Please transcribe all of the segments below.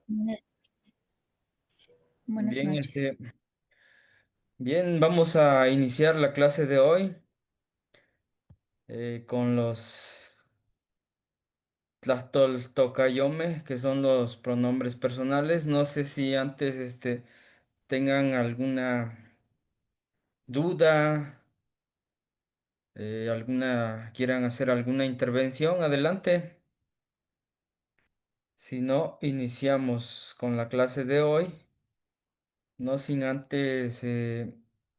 Buena- Buenas Bien, noches. bien, vamos a iniciar la clase de hoy con los tlastoltocayomes, que son los pronombres personales. No sé si antes tengan alguna duda, quieran hacer alguna intervención. Adelante. Si no, iniciamos con la clase de hoy. No sin antes,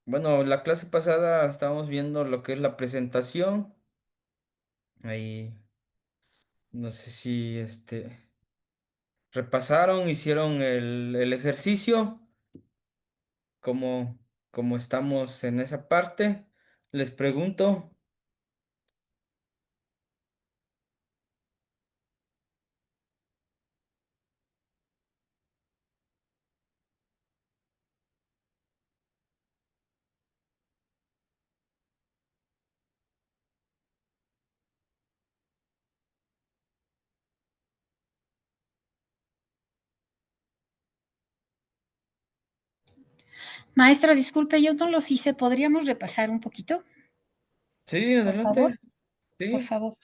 bueno, la clase pasada estábamos viendo lo que es la presentación. Ahí. No sé si repasaron, hicieron el ejercicio, como, como estamos en esa parte. Les pregunto, Maestro, disculpe, yo no los hice. ¿Podríamos repasar un poquito? sí, Por favor, adelante, por sí. favor.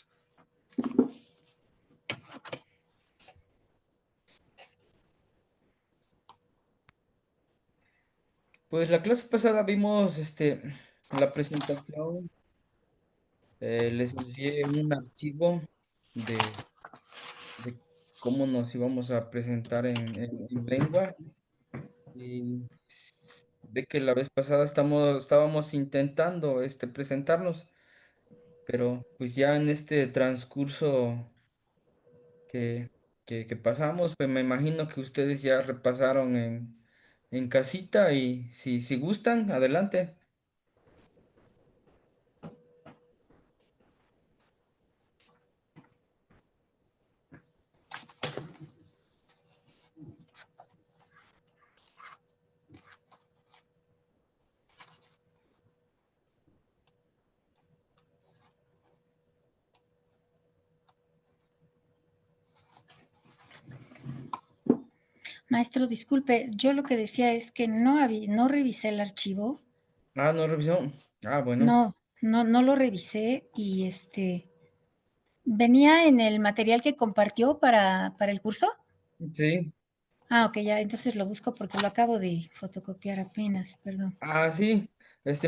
Pues la clase pasada vimos la presentación, les envié un archivo de, de cómo nos íbamos a presentar en lengua. Y ve que la vez pasada estábamos intentando presentarnos, pero pues ya en este transcurso que, que pasamos, pues me imagino que ustedes ya repasaron en casita y si gustan, adelante. Maestro, disculpe, yo lo que decía es que no revisé el archivo. Ah, no, revisión. Ah, bueno. No lo revisé y venía en el material que compartió para el curso. Sí. Ah, ok, ya, entonces lo busco porque lo acabo de fotocopiar apenas, perdón. Ah, sí.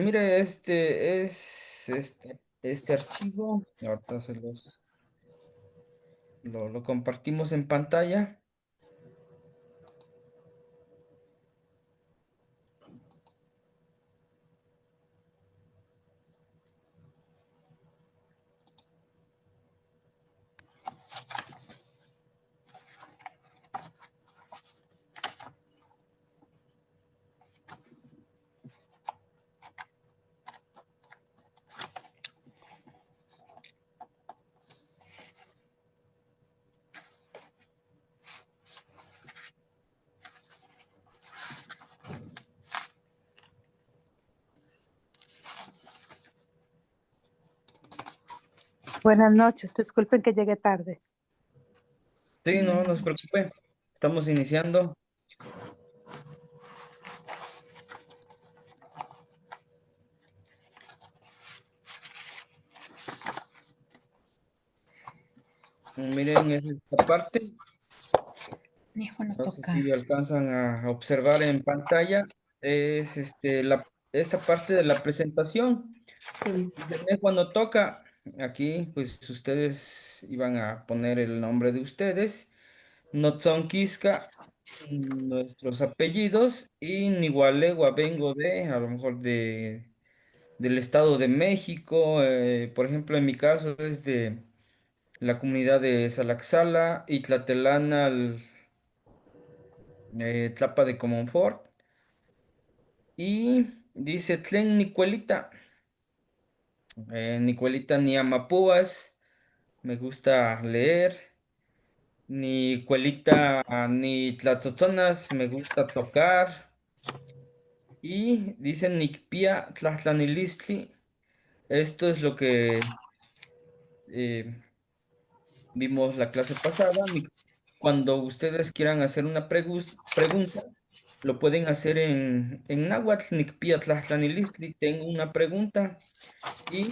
Mire, este es este archivo. Ahorita lo compartimos en pantalla. Buenas noches, disculpen que llegue tarde. Sí, no se Bueno, preocupe. Estamos iniciando. Miren esta parte. hijo, no No sé toca. si alcanzan a observar en pantalla. Es esta parte de la presentación. Dice, cuando toca, aquí pues ustedes iban a poner el nombre de ustedes. Notzonquisca, nuestros apellidos. Y Nigualegua vengo a lo mejor del Estado de México. Por ejemplo, en mi caso es de la comunidad de Salaxala y Tlatelana, Tlapa de Comonfort. Y dice Tlen Nicuelita, Nicuelita ni Amapúas, me gusta leer, ni Cuelita ni Tlatotzonas, me gusta tocar. Y dice Nicpia Tlahtlanilistli, esto es lo que eh, vimos la clase pasada. cuando ustedes quieran hacer una pregunta, lo pueden hacer en náhuatl, nicpiatlahtlanilistli. Tengo una pregunta. ¿Y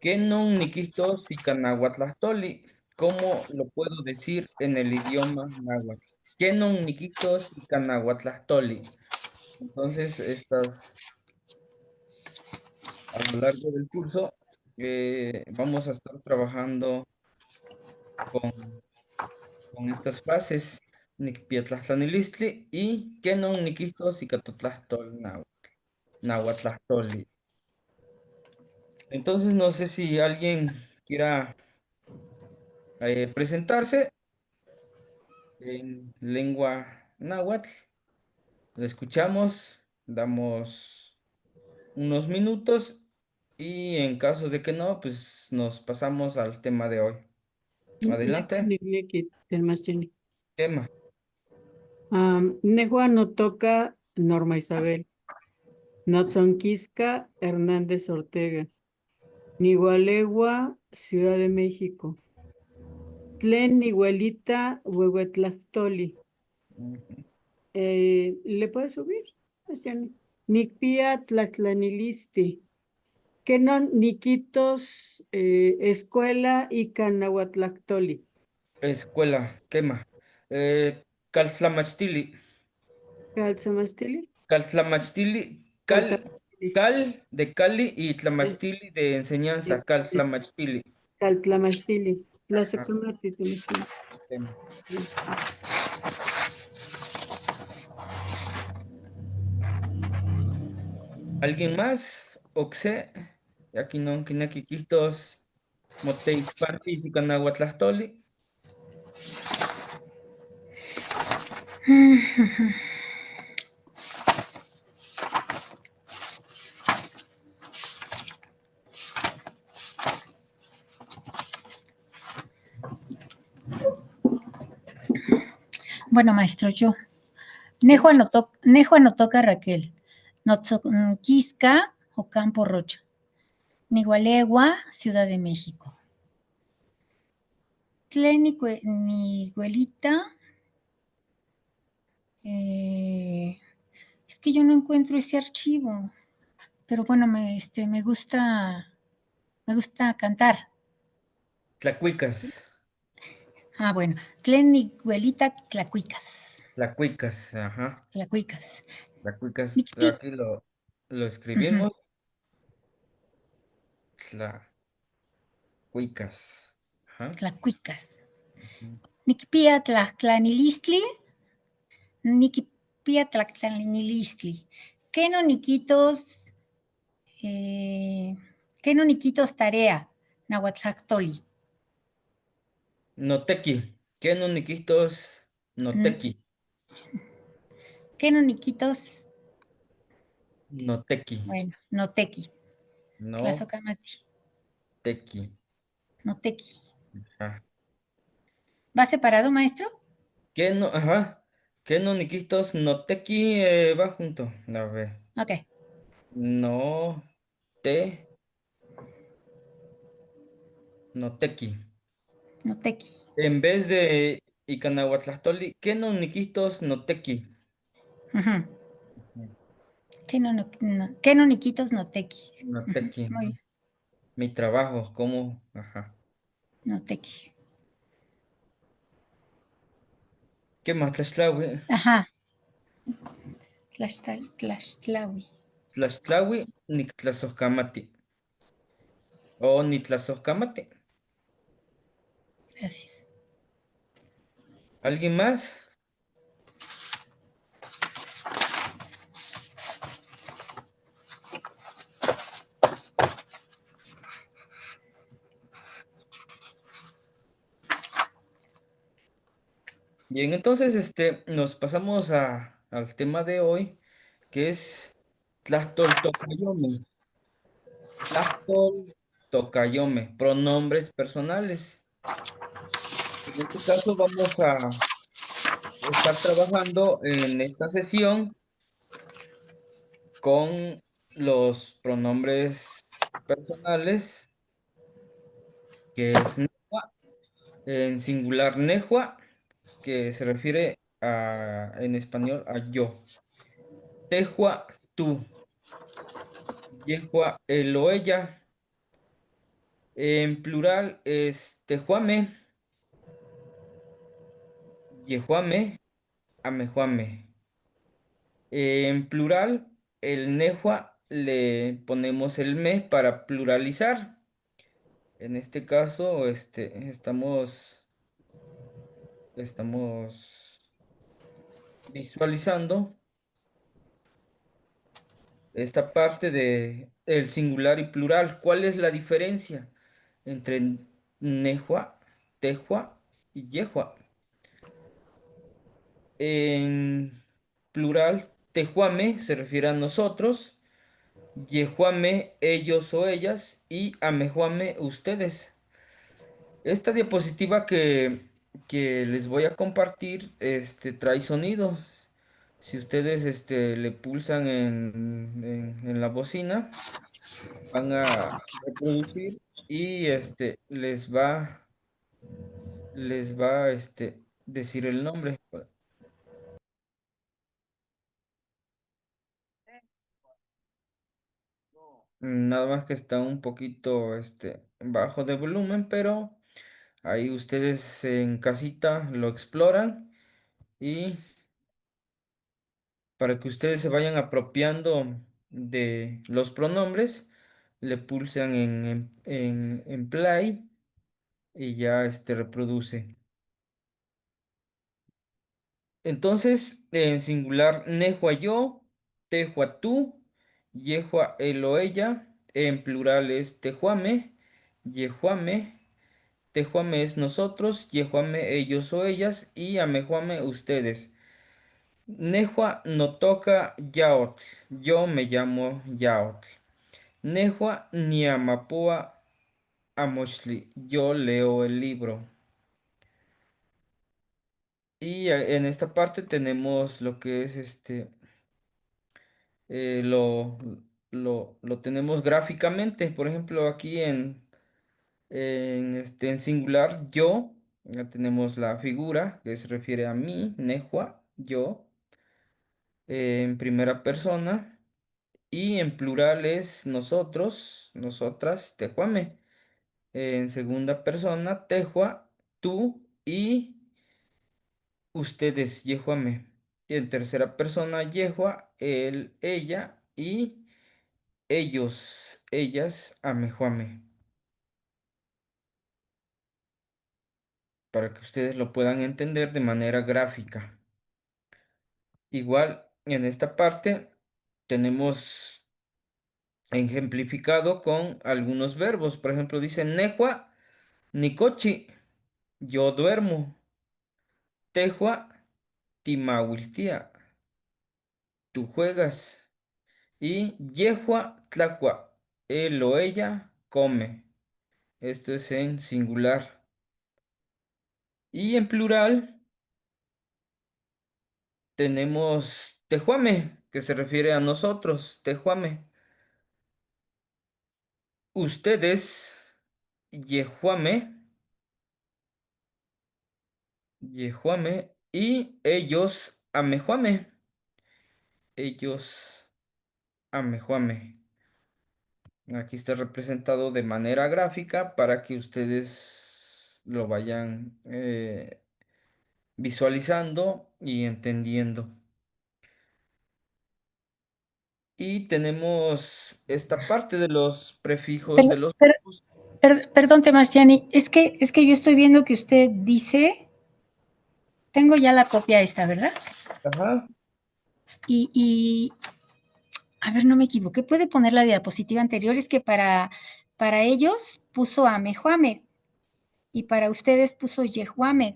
qué non niquihto sicanáhuatlahtoli? ¿Cómo lo puedo decir en el idioma náhuatl? ¿Qué non niquihto sicanáhuatlahtoli? Entonces, a lo largo del curso, vamos a estar trabajando con, con estas frases. Nicpiatlahtlanilistli y ¿qué non niquihto sicatotlahtol náhuatlahtoli? Entonces, no sé si alguien quiera presentarse en lengua náhuatl. Lo escuchamos, damos unos minutos y en caso de que no, pues nos pasamos al tema de hoy. Adelante, tema. Nehua no toca Norma Isabel. Notzonquisca Hernández Ortega. Nigualegua, Ciudad de México. Tlen Niguelita Huehuetlactoli. Ujú. ¿Le puedes subir, Bastián? Nicpia Tlaxtlanilisti. Kenon Niquitos Escuela y Canahuatlactoli. Escuela, quema. Caltlamachtilli. Calzamastili. Caltlamachtilli, Caltamastili. cal de Cali y Es- tlamachtilli de enseñanza. es- Caltlamachtilli. Caltlamastili. Ajá, Tlaxocamati, Tamastili. quema. ¿Alguien más? Oxe, aquí no, quinaquiquistos, moteipanti, y Bueno, maestro, yo. ¿Sí? Nejo anotó a Raquel. Notzonquisca, Ocampo Rocha. Nigualegua, Ciudad de México. Niguelita. Es que yo no encuentro ese archivo. Pero bueno, me gusta cantar. Tlacuicas, Ah, bueno. Niguelita, Tlacuicas. tlacuicas, ajá. Tlacuicas. Tlacuicas, Nicpi. aquí lo Ujú, escribimos. Tlacuicas, ajá. Tlacuicas. Ujú. Nicpia Tlaxtlanilistli. Niquipia Tlaxtlanilistli. ¿Qué no niquitos? ¿Qué no niquitos tarea? Nahuatlactoli. Notequi, ¿qué no niquistos? N- Notequi, ¿Qué no niquitos? notequi, Bueno, notequi. no Tlazocamati. tequi, Notequi. ajá. ¿Va separado, maestro? ¿Qué no, ajá? ¿Qué no niquistos? Notequi va junto. A ver, Ok. no te, notequi. Notequi. En vez de Icanahuatlastoli, ¿qué no niquistos? Notequi. Ujú. Ujú. ¿Qué no niquitos? Notequi. Ujú. Notequi. Muy bien. Mi trabajo, ¿cómo? Ajá. Notequi. ¿Qué más? Tlaxtlahui. Ajá. Tlaxtlahui. Tlaxtlahui, nictlasojkamati. O nitlazojkamati. Gracias. ¿Alguien más? Bien, entonces nos pasamos al tema de hoy, que es Tlachtoltocayome. Tlachtoltocayome, pronombres personales. En este caso vamos a estar trabajando en esta sesión con los pronombres personales, que es nejua, en singular nejua, que se refiere en español a yo. Tehua, tú. Yehua, él o ella. En plural es tejuame, yejuame, amejuame. En plural, el nejua le ponemos el me para pluralizar. En este caso, estamos visualizando esta parte de el singular y plural. ¿Cuál es la diferencia entre nejua, tejua y yehua? En plural, tejuame se refiere a nosotros, yejuame ellos o ellas y amejuame ustedes. Esta diapositiva que les voy a compartir trae sonido. Si ustedes le pulsan en la bocina, van a reproducir y les va a decir el nombre. Nada más que está un poquito bajo de volumen, pero ahí ustedes en casita lo exploran y para que ustedes se vayan apropiando de los pronombres, le pulsan en play y ya reproduce. Entonces, en singular, nejua yo, tejua tú, yehua él o ella. En plural es tejuame, yejuame. Tejuame es nosotros, yejuame ellos o ellas y amejuame ustedes. Nejua no toca yaotl, yo me llamo yaotl. Nejua ni amapua amoshli, yo leo el libro. Y en esta parte tenemos lo que es eh, lo, lo tenemos gráficamente. Por ejemplo, aquí en singular, yo, ya tenemos la figura que se refiere a mí, Nejua, yo, en primera persona, y en plural es nosotros, nosotras, Tejuame. En segunda persona, Tejua, tú y ustedes, Yehuame. Y en tercera persona, Yehua, él, ella y ellos, ellas, Amejuame. Para que ustedes lo puedan entender de manera gráfica. Igual en esta parte tenemos ejemplificado con algunos verbos. Por ejemplo, dice Nejua, Nicochi, yo duermo. Tejua, Timawiltia, tú juegas. Y Yehua, Tlacua, él o ella come. Esto es en singular. Y en plural tenemos Tejuame, que se refiere a nosotros, Tejuame. Ustedes, Yehuame, Yehuame, y ellos, Amejuame, ellos, Amejuame. Aquí está representado de manera gráfica para que ustedes lo vayan visualizando y entendiendo. Y tenemos esta parte de los prefijos de los Per- grupos. Perdón, Marciani, es que yo estoy viendo que usted dice, tengo ya la copia esta, ¿verdad? Ajá. Y a ver, no me equivoqué, puede poner la diapositiva anterior, es que para ellos puso Amejuame y para ustedes puso Yehuame.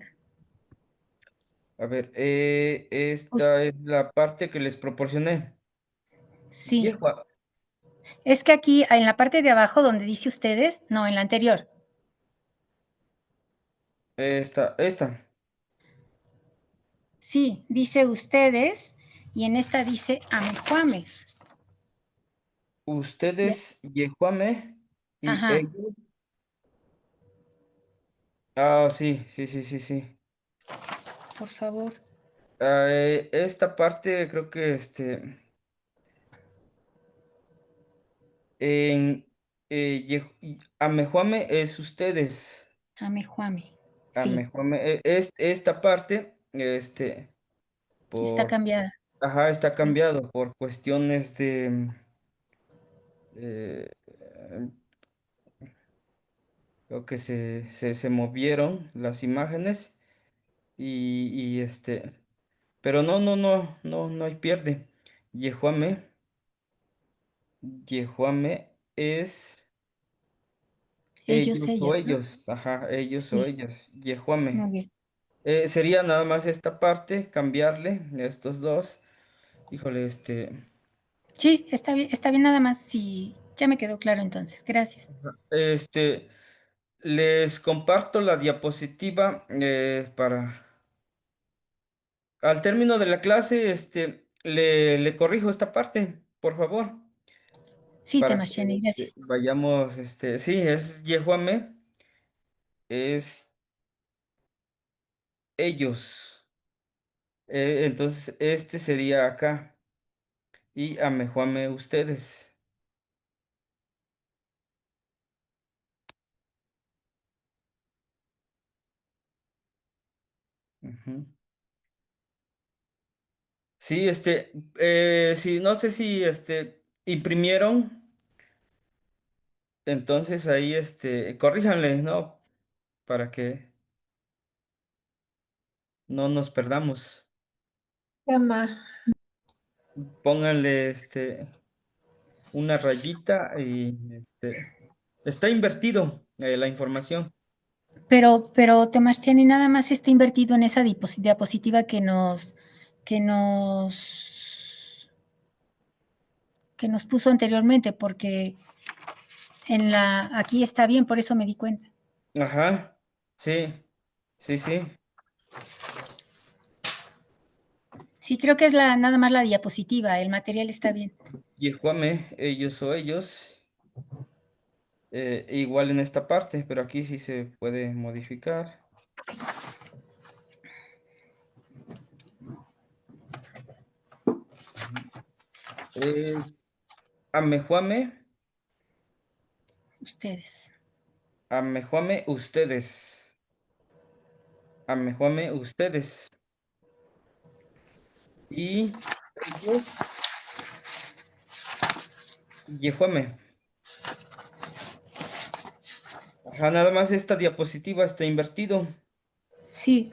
A ver, Us- esta es la parte que les proporcioné. sí, Yehua, es que aquí en la parte de abajo donde dice ustedes, no, en la anterior, esta. sí, dice ustedes y en esta dice Amejuame. Ustedes, Yehuame, y Ajá, ellos. Ah, sí, sí, sí, sí, sí. por favor. Esta parte creo que en Amejuame es ustedes. Amejuame. Sí, Amejuame, esta parte, sí está por, cambiada. ajá, está Sí. cambiado por cuestiones de, eh, creo que se movieron las imágenes y pero no hay pierde. Yehuame, Yehuame es Ellos, ellos o ellas, ¿no? ellos, ajá, ellos o Sí, ellas, muy Yehuame. bien. Sería nada más esta parte, cambiarle estos dos. Híjole, Sí, está bien nada más. Sí, ya me quedó claro entonces. Gracias. este, les comparto la diapositiva al término de la clase, le corrijo esta parte, por favor, Sí, para que Temacheni, gracias. vayamos, sí, es Yehuame, es ellos. Entonces, este sería acá y Amejuame ustedes. Ujú. Sí, sí, no sé si, imprimieron, entonces ahí, corríjanle, ¿no? Para que no nos perdamos. Llama. Pónganle, una rayita y, está invertido, la información. Pero Temacheni nada más está invertido en esa diapositiva que nos, que nos puso anteriormente, porque aquí está bien, por eso me di cuenta. Ajá, sí, sí. Sí, creo que es nada más la diapositiva, el material está bien. Yehuame, ellos o ellos. Igual en esta parte, pero aquí sí se puede modificar. Ujú. Es Amejuame, Ustedes. Amejuame ustedes. Amejuame ustedes. Y ellos, Yehuame. Ajá, nada más esta diapositiva está invertido. Sí,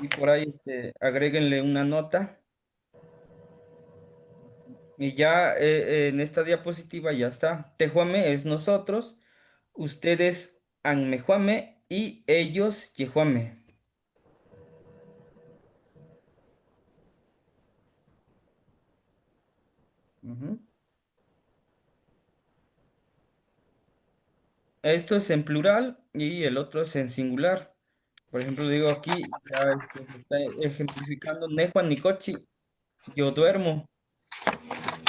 Y por ahí agréguenle una nota. Y ya en esta diapositiva ya está. Tejuame es nosotros, ustedes Anmejuame y ellos Yejuame. Ujú. Esto es en plural y el otro es en singular. Por ejemplo, digo aquí, ya se está ejemplificando Nejua Nicochi, yo duermo.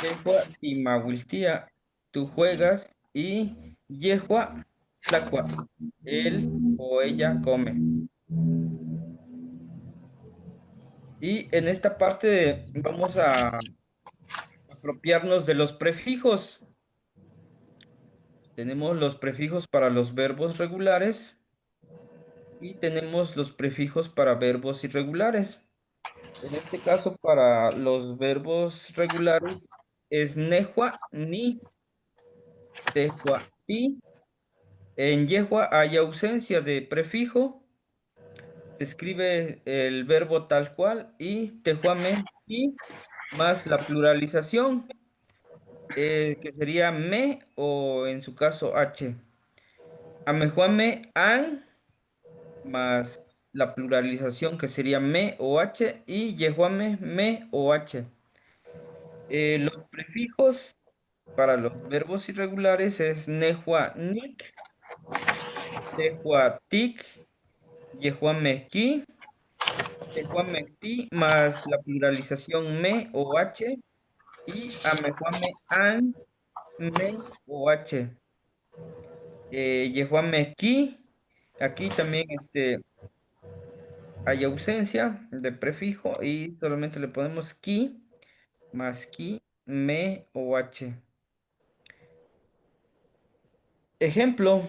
Yehua y Mahuiltía, tú juegas y Yehua Tlacua, él o ella come. Y en esta parte vamos a apropiarnos de los prefijos. Tenemos los prefijos para los verbos regulares y tenemos los prefijos para verbos irregulares. En este caso, para los verbos regulares es nejua, ni, tejua, ti. En yehua hay ausencia de prefijo. Se escribe el verbo tal cual y tejuame, ti, más la pluralización, que sería me o en su caso h. Amejuame, an, más la pluralización que sería me o h y yehuame, me o h. Los prefijos para los verbos irregulares es nejua nik, tehua tik, yehua meki, tehua mekti, más la pluralización me o h, y amejuame an, me o h. Yehua meki, aquí también hay ausencia de prefijo y solamente le ponemos ki más ki, me o h. Ejemplo,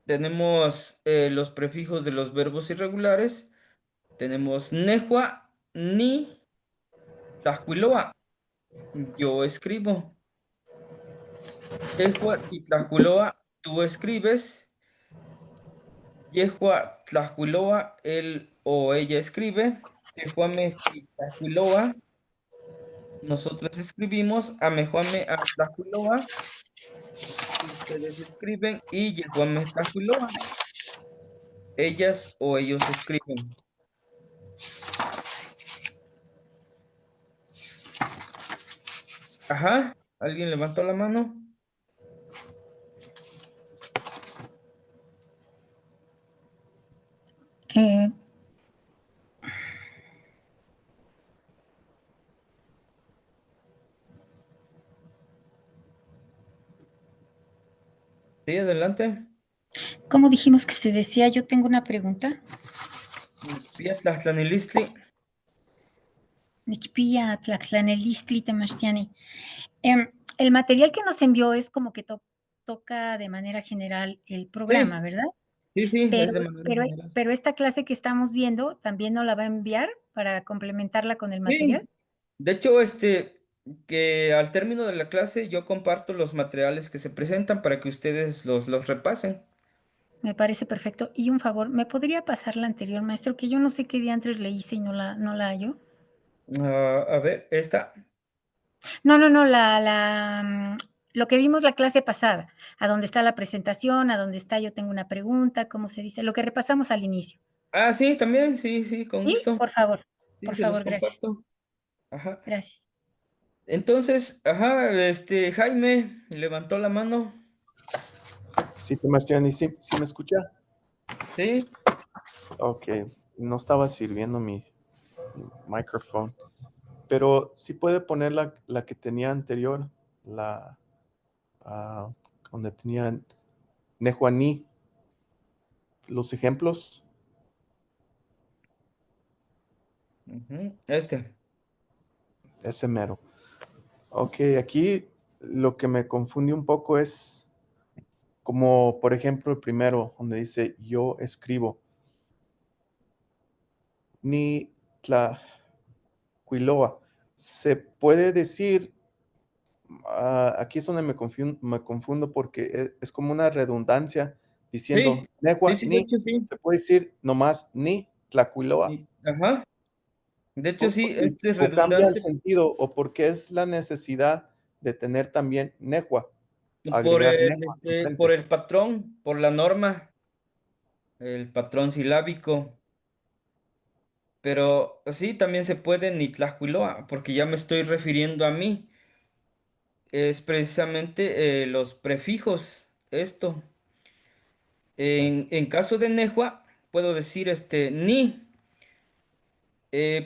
tenemos los prefijos de los verbos irregulares. Tenemos nehua, ni, tlahuiloa. Yo escribo. Yehua, titlahuiloa, tú escribes. Yehua, tlahuiloa, él o ella escribe. Tehuame, titlahuiloa, nosotros escribimos. Amejuame, tlahuiloa, ustedes escriben. Y yehuame, tlahuiloa, ellas o ellos escriben. Ajá, ¿alguien levantó la mano? Eh, Sí, adelante. ¿Cómo dijimos que se decía? Yo tengo una pregunta. Pia tlahtlanilistli. Niquipilla tlaxlanelistli temachtiani. El material que nos envió es como que toca de manera general el Sí, programa, ¿verdad? sí, Pero, es de manera pero, general. pero esta clase que estamos viendo también nos la va a enviar para complementarla con el Sí, material. de hecho, que al término de la clase yo comparto los materiales que se presentan para que ustedes los repasen. Me parece perfecto. Y un favor, ¿me podría pasar la anterior, maestro? Que yo no sé qué diantres le hice y no la hallo. A ver, esta. No, lo que vimos la clase pasada, a dónde está la presentación, a dónde está yo tengo una pregunta, ¿cómo se dice? Lo que repasamos al inicio. Ah, sí, también, sí, con ¿Sí? gusto. Sí, Por se los favor, gracias. comparto. Ajá. Gracias. Entonces, ajá, Jaime levantó la mano. Sí, Sebastián, ¿y sí me escucha? Sí, Ok, no estaba sirviendo mi micrófono, pero sí puede poner la que tenía anterior, la donde tenía Nehuaní, los ejemplos, ujú, ese mero. Ok, aquí lo que me confunde un poco es como, por ejemplo, el primero, donde dice yo escribo, ni tlahuiloa. Se puede decir. Aquí es donde me confundo porque es como una redundancia sí, diciendo sí, Nehua sí, de ni, hecho sí. se puede decir nomás ni Tlacuiloa. Ajá, de hecho sí, este es O cambia el redundante sentido, o porque es la necesidad de tener también Nehua, por agregar el, Nehua por enfrente. el patrón, por la norma, el patrón silábico. Pero sí, también se puede ni Tlaxcuiloa, porque ya me estoy refiriendo a mí. Es precisamente los prefijos, esto. En caso de Nehua, puedo decir ni.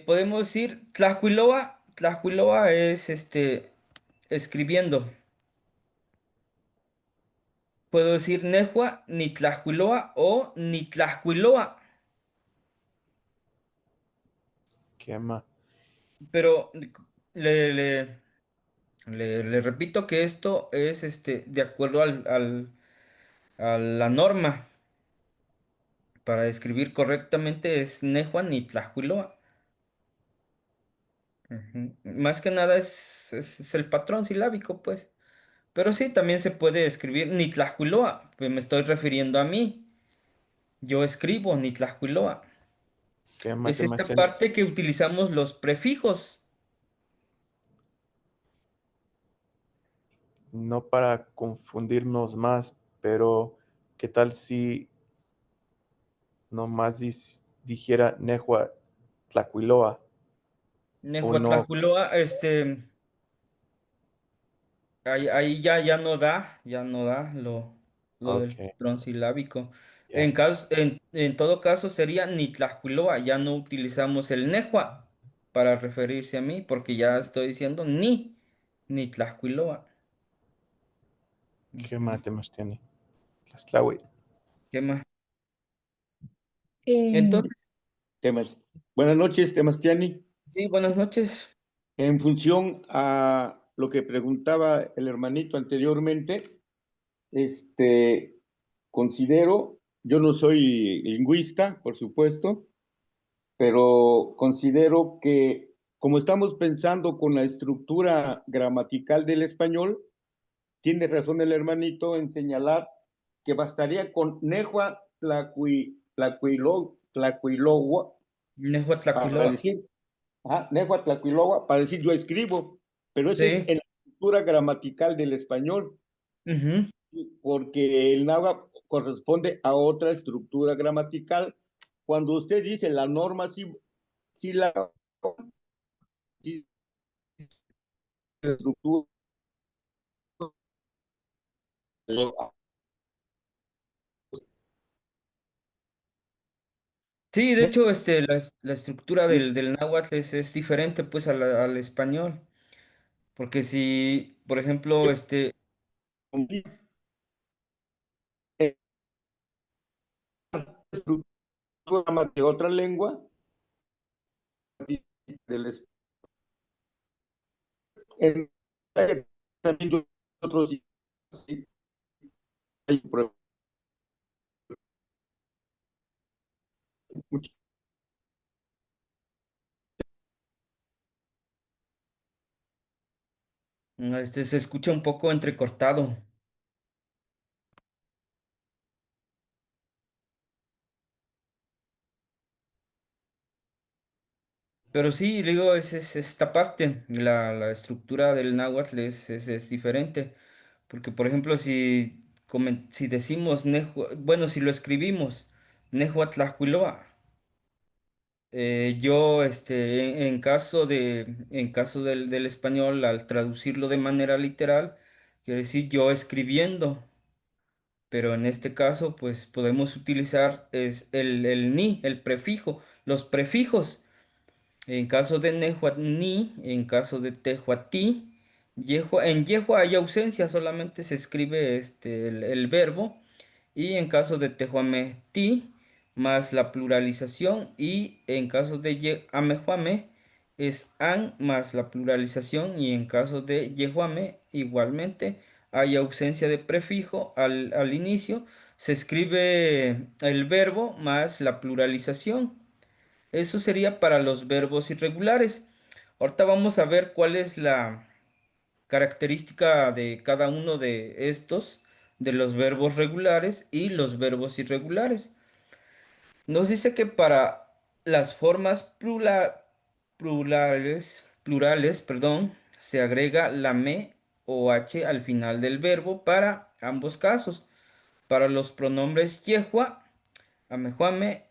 Podemos decir Tlaxcuiloa. Tlaxcuiloa es escribiendo. Puedo decir Nehua, ni Tlaxcuiloa o ni Tlaxcuiloa. ¿Qué más? Pero le, le, le repito que esto es de acuerdo a la norma. Para escribir correctamente es Nehuan y Tlaxcuiloa. Ujú. Más que nada es el patrón silábico, pues. Pero sí, también se puede escribir Nitlajcuiloa, pues me estoy refiriendo a mí. Yo escribo Nitlajcuiloa. ¿Qué más? Es ¿Qué más esta tiene? parte que utilizamos los prefijos. No para confundirnos más, pero ¿qué tal si nomás dijera Nehua Tlacuiloa o no? Nehuatlajcuiloa, ahí ya no da lo del Ok, patrón silábico. ya. En todo caso sería Nitlajcuiloa, ya no utilizamos el Nehua para referirse a mí, porque ya estoy diciendo Nitlajcuiloa. ¿Qué Ujú. más tiene? Tlaxtlahui. ¿Qué más? Entonces, Buenas noches, Temastiani. sí, buenas noches. En función a lo que preguntaba el hermanito anteriormente, considero, yo no soy lingüista, por supuesto, pero considero que como estamos pensando con la estructura gramatical del español, tiene razón el hermanito en señalar que bastaría con Nehua Tlacuilogua para Nehuatlacuiloa. decir, Nehua Tlacuilogua para decir yo escribo, pero eso es Sí. en la estructura gramatical del español, Ujú. porque el náhuatl corresponde a otra estructura gramatical. Cuando usted dice la norma, sí sí, la estructura. Sí, de hecho, la estructura del náhuatl es diferente pues al español. Porque si, por ejemplo, Estructura de otra lengua, del en- también de otros sí, hay se escucha un poco entrecortado. Pero sí, digo, es esta parte, la estructura del náhuatl es diferente. Porque, por ejemplo, si decimos, bueno, si lo escribimos, Nehuatlahuiloa, yo, en caso del español, al traducirlo de manera literal, quiere decir yo escribiendo, pero en este caso, pues podemos utilizar el ni, el prefijo, los prefijos. En caso de Nehuatni, en caso de Tehuati, en Yehua hay ausencia, solamente se escribe el verbo. Y en caso de Tehuameti, más la pluralización. Y en caso de Amejuame, es an más la pluralización. Y en caso de Yehuame, igualmente, hay ausencia de prefijo al inicio. Se escribe el verbo más la pluralización. Eso sería para los verbos irregulares. Ahorita vamos a ver cuál es la característica de cada uno de estos, de los verbos regulares y los verbos irregulares. Nos dice que para las formas plurales, perdón, se agrega la me o h al final del verbo para ambos casos. Para los pronombres yehua, amejuame,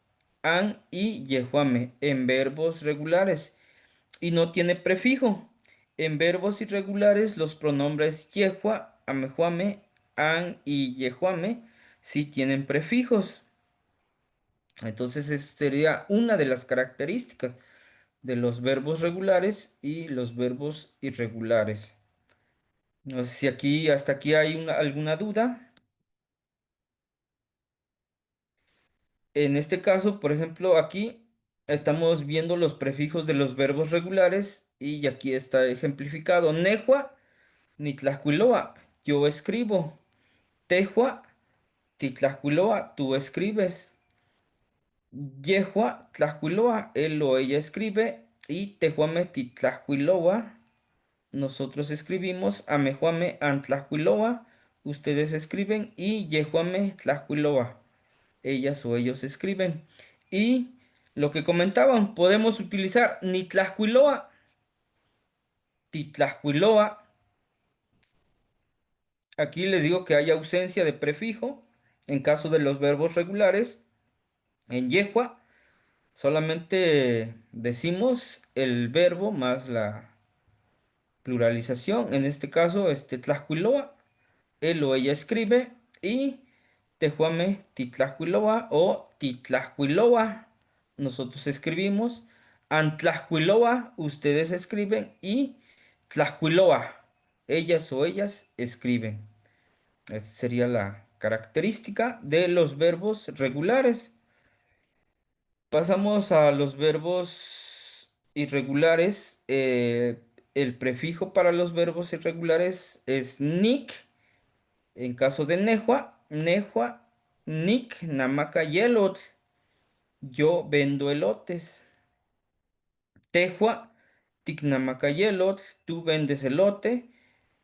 an y yehuame en verbos regulares y no tiene prefijo. En verbos irregulares, los pronombres yehua, amejuame, an y yehuame sí tienen prefijos. Entonces, esa sería una de las características de los verbos regulares y los verbos irregulares. No sé si aquí, hasta aquí hay alguna duda. En este caso, por ejemplo, aquí estamos viendo los prefijos de los verbos regulares y aquí está ejemplificado. Nehua, Nitlahuiloa, yo escribo. Tehua, Titlahuiloa, tú escribes. Yehua, Tlahuiloa, él o ella escribe. Y Tehuame, Titlahuiloa, nosotros escribimos. Amejuame, Antlahuiloa, ustedes escriben. Y Yehuame, Tlahuiloa, ellas o ellos escriben. Y lo que comentaban, podemos utilizar Nitlahuiloa, Titlahuiloa. Aquí les digo que hay ausencia de prefijo en caso de los verbos regulares. En yehua solamente decimos el verbo más la pluralización. En este caso, tlahuiloa, él o ella escribe. Y tehuame titlahuiloa o titlahuiloa, nosotros escribimos. Antlahuiloa, ustedes escriben. Y tlahuiloa, ellas o ellas escriben. Esa sería la característica de los verbos regulares. Pasamos a los verbos irregulares. El prefijo para los verbos irregulares es nick. En caso de nehua, nehua, nick, namaka yelot. Yo vendo elotes. Tehua, tiknamaka yelot. Tú vendes elote.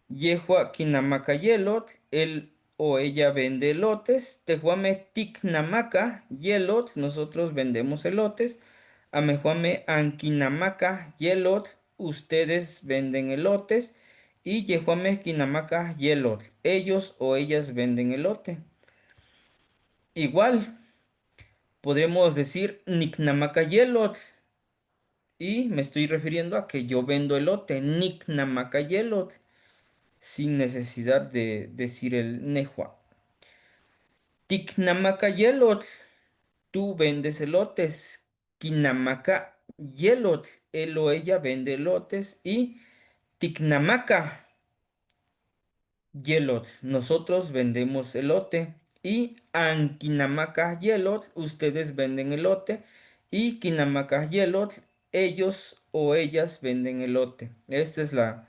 Yehua kinamaka yelot, él o ella vende elotes. Tehuame tiknamaka yelot, nosotros vendemos elotes. Amejuame ankinamaka yelot, ustedes venden elotes. Y yehuame kinamaka yelot, ellos o ellas venden elote. Igual, podemos decir niknamaka yelot. Y me estoy refiriendo a que yo vendo elote, niknamaka yelot, sin necesidad de decir el nehua. Tiknamaka yelot, tú vendes elotes. Kinamaka yelot, él o ella vende elotes. Y tiknamaka yelot, nosotros vendemos elote. Y ankinamaka yelot, ustedes venden elote. Y kinamaka yelot, ellos o ellas venden elote. Esta es la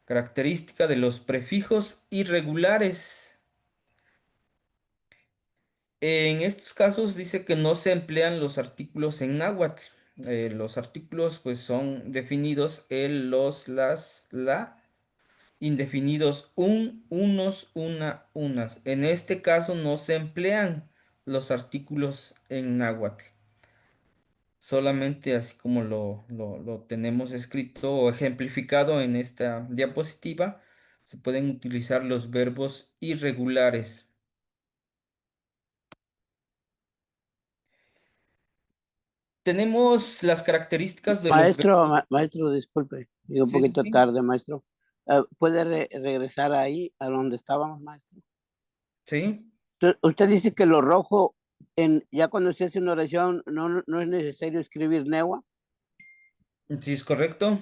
característica de los prefijos irregulares. En estos casos dice que no se emplean los artículos en náhuatl. Los artículos pues son definidos el, los, las, la, indefinidos un, unos, una, unas. En este caso no se emplean los artículos en náhuatl. Solamente así como lo tenemos escrito o ejemplificado en esta diapositiva, se pueden utilizar los verbos irregulares. Tenemos las características de los verbos. Maestro, disculpe, llegué un Sí, sí, poquito sí. tarde, maestro. ¿Puede regresar ahí a donde estábamos, maestro? Sí, Usted dice que lo rojo, ya cuando se hace una oración, no es necesario escribir newa, sí es correcto.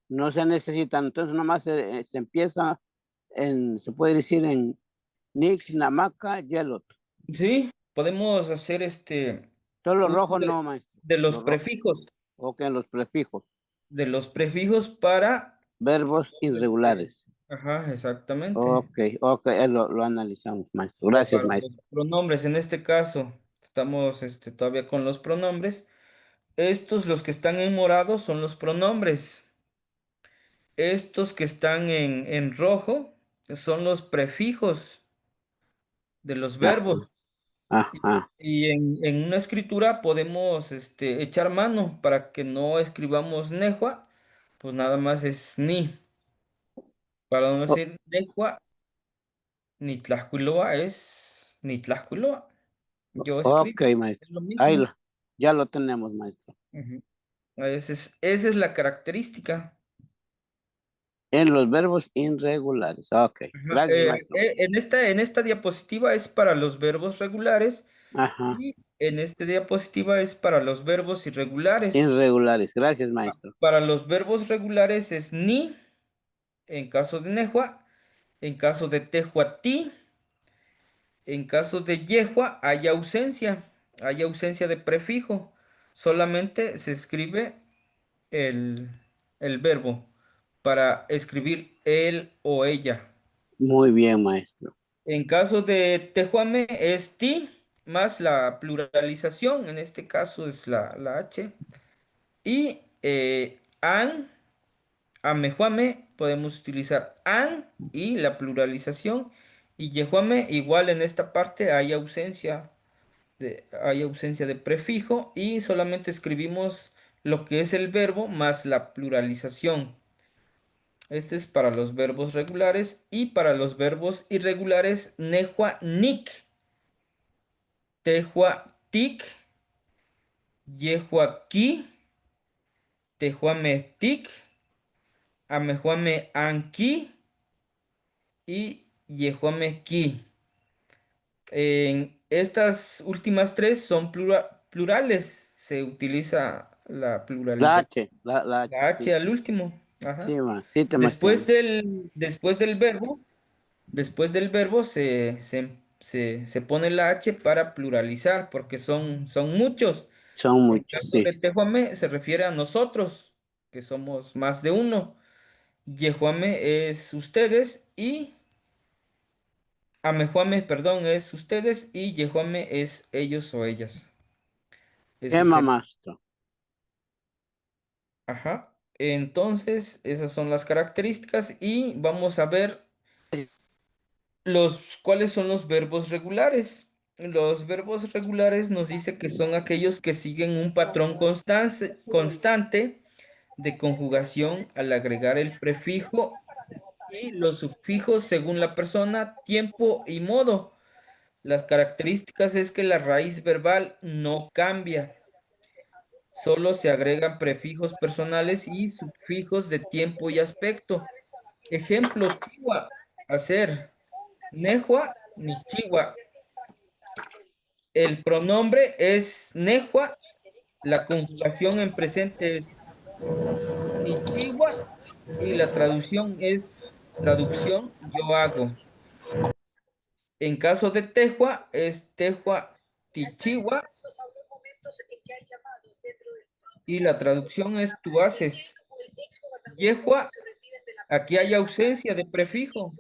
no se necesita, entonces nomás se empieza se puede decir en Nix, Namaka, Yelot. Sí, podemos hacer Solo uso rojo no, maestro. de los Lo rojo. prefijos, Ok, los prefijos. para Verbos irregulares. ajá, exactamente. Ok, lo analizamos, maestro. O Gracias, para maestro. los pronombres, en este caso, estamos todavía con los pronombres. Estos, los que están en morado, son los pronombres. Estos que están en rojo son los prefijos de los verbos. Ajá. Y en una escritura podemos echar mano para que no escribamos nehua, pues nada más es ni. Para no O- decir nehua, ni tlaxcuiloa es ni tlaxcuiloa. Yo ok, escribo, es maestro. lo mismo. Ya lo tenemos, maestro. Ujú. Esa es la característica. En los verbos irregulares. Ok, Ajá, gracias, maestro. en esta diapositiva es para los verbos regulares Ajá. y en esta diapositiva es para los verbos irregulares. Irregulares. Gracias, maestro. Para los verbos regulares es ni, en caso de nehua, en caso de tehuatí, en caso de yehua hay ausencia de prefijo, solamente se escribe el verbo para escribir él o ella. Muy bien, maestro. En caso de tejuame es ti más la pluralización, en este caso es la H. Y an, amejuame, podemos utilizar an y la pluralización. Y yejuame, igual en esta parte hay ausencia de prefijo y solamente escribimos lo que es el verbo más la pluralización. Este es para los verbos regulares y para los verbos irregulares, nehua nik, tehua tik, yehua ki, tehuame tik, amejuame anki y yehuame ki. En estas últimas tres son plurales. Se utiliza la La pluralización. H. La H. La H Sí, al último. Ajá. sí, sí, Después del verbo se pone la H para pluralizar, porque son muchos. Son En muchos, caso sí. de Tehuame se refiere a nosotros, que somos más de uno. Yehuame es ustedes y Amejuame, perdón, es ustedes y Yehuame es ellos o ellas. Eso Emma, es, maestro. ajá. Entonces, esas son las características y vamos a ver cuáles son los verbos regulares. Los verbos regulares nos dice que son aquellos que siguen un patrón constante de conjugación al agregar el prefijo y los sufijos según la persona, tiempo y modo. Las características es que la raíz verbal no cambia. Solo se agregan prefijos personales y sufijos de tiempo y aspecto. Ejemplo, chihuahua, hacer. Nehua, ni chihuahua. El pronombre es nehua. La conjugación en presente es ni chihuahua. Y la traducción es traducción yo hago. En caso de Tehua, es Tehua Tichihua y la traducción es tú haces. Yehua, aquí hay ausencia de prefijo.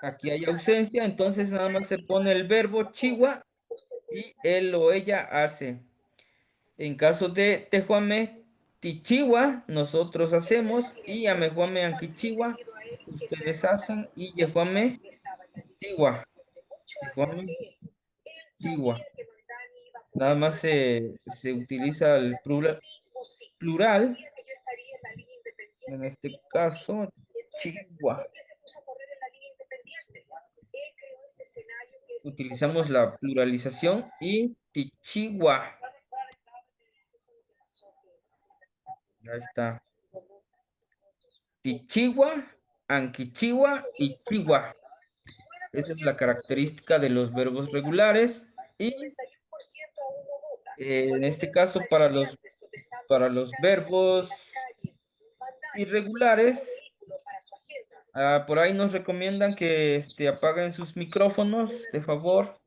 Aquí hay ausencia, entonces nada más se pone el verbo chihuahua y él o ella hace. En caso de Tehuame Tichihua, nosotros hacemos y Amejuame Anquichihua, ustedes hacen y Yehuame Tiwa. Yehuame Tiwa. Nada más se utiliza el plural, en este caso, Chihuahua. Utilizamos la pluralización y Tichihua. Ya está. Tichihua, Anquichihua y Chihuahua. Esa es la característica de los verbos regulares y en este caso para los verbos irregulares, por ahí nos recomiendan que apaguen sus micrófonos, de favor.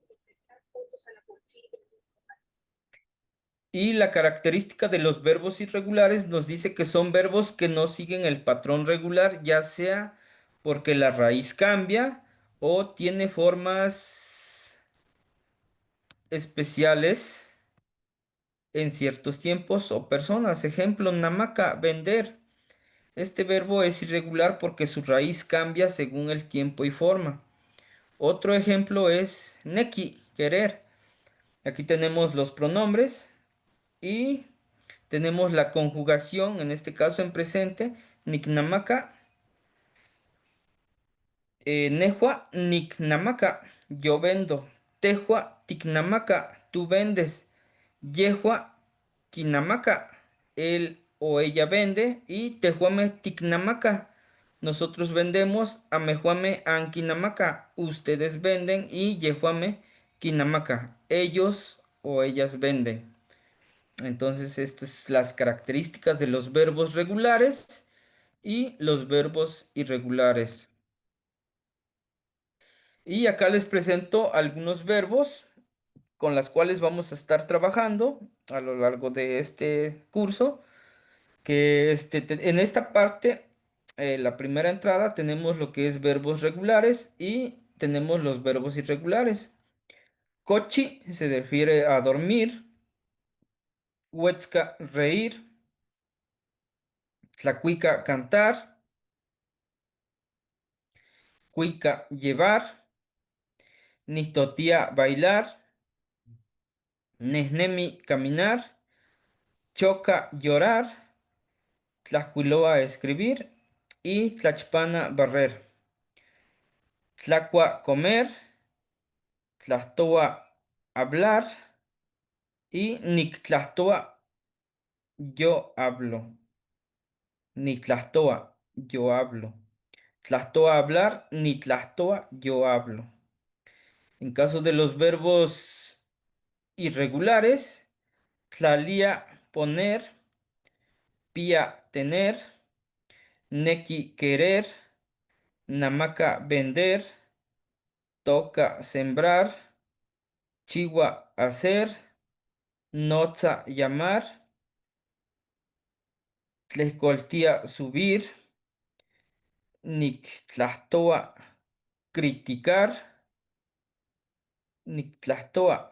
Y la característica de los verbos irregulares nos dice que son verbos que no siguen el patrón regular, ya sea porque la raíz cambia o tiene formas especiales en ciertos tiempos o personas. Ejemplo, namaka, vender. Este verbo es irregular porque su raíz cambia según el tiempo y forma. Otro ejemplo es neki, querer. Aquí tenemos los pronombres y tenemos la conjugación, en este caso en presente, niknamaka, nehua, niknamaka, yo vendo. Tehua, tiknamaka, tú vendes. Yehua, kinamaka, él o ella vende. Y tehuame, tiknamaka, nosotros vendemos. Amejuame, ankinamaka, ustedes venden. Y yehuame, kinamaka, ellos o ellas venden. Entonces, estas son las características de los verbos regulares y los verbos irregulares. Y acá les presento algunos verbos con los cuales vamos a estar trabajando a lo largo de este curso. Que en esta parte, la primera entrada, tenemos lo que es verbos regulares y tenemos los verbos irregulares. Cochi se refiere a dormir. Huetzca, reír. Tlacuica, cantar. Cuica, llevar. Nistotía, bailar. Nesnemi, caminar. Choca, llorar. Tlaxcuiloa, escribir. Y Tlachpana, barrer. Tlacua, comer. Tlastoa, hablar. Y Nictlastoa, yo hablo. Nictlastoa, yo hablo. Tlastoa, hablar. Nictlastoa, yo hablo. En caso de los verbos irregulares, tlalía, poner. Pía, tener. Neki, querer. Namaka, vender. Toca, sembrar. Chihuahua, hacer. Notza, llamar. Tlescoltía, subir. Nictlahtoa, criticar. Nictlahtoa.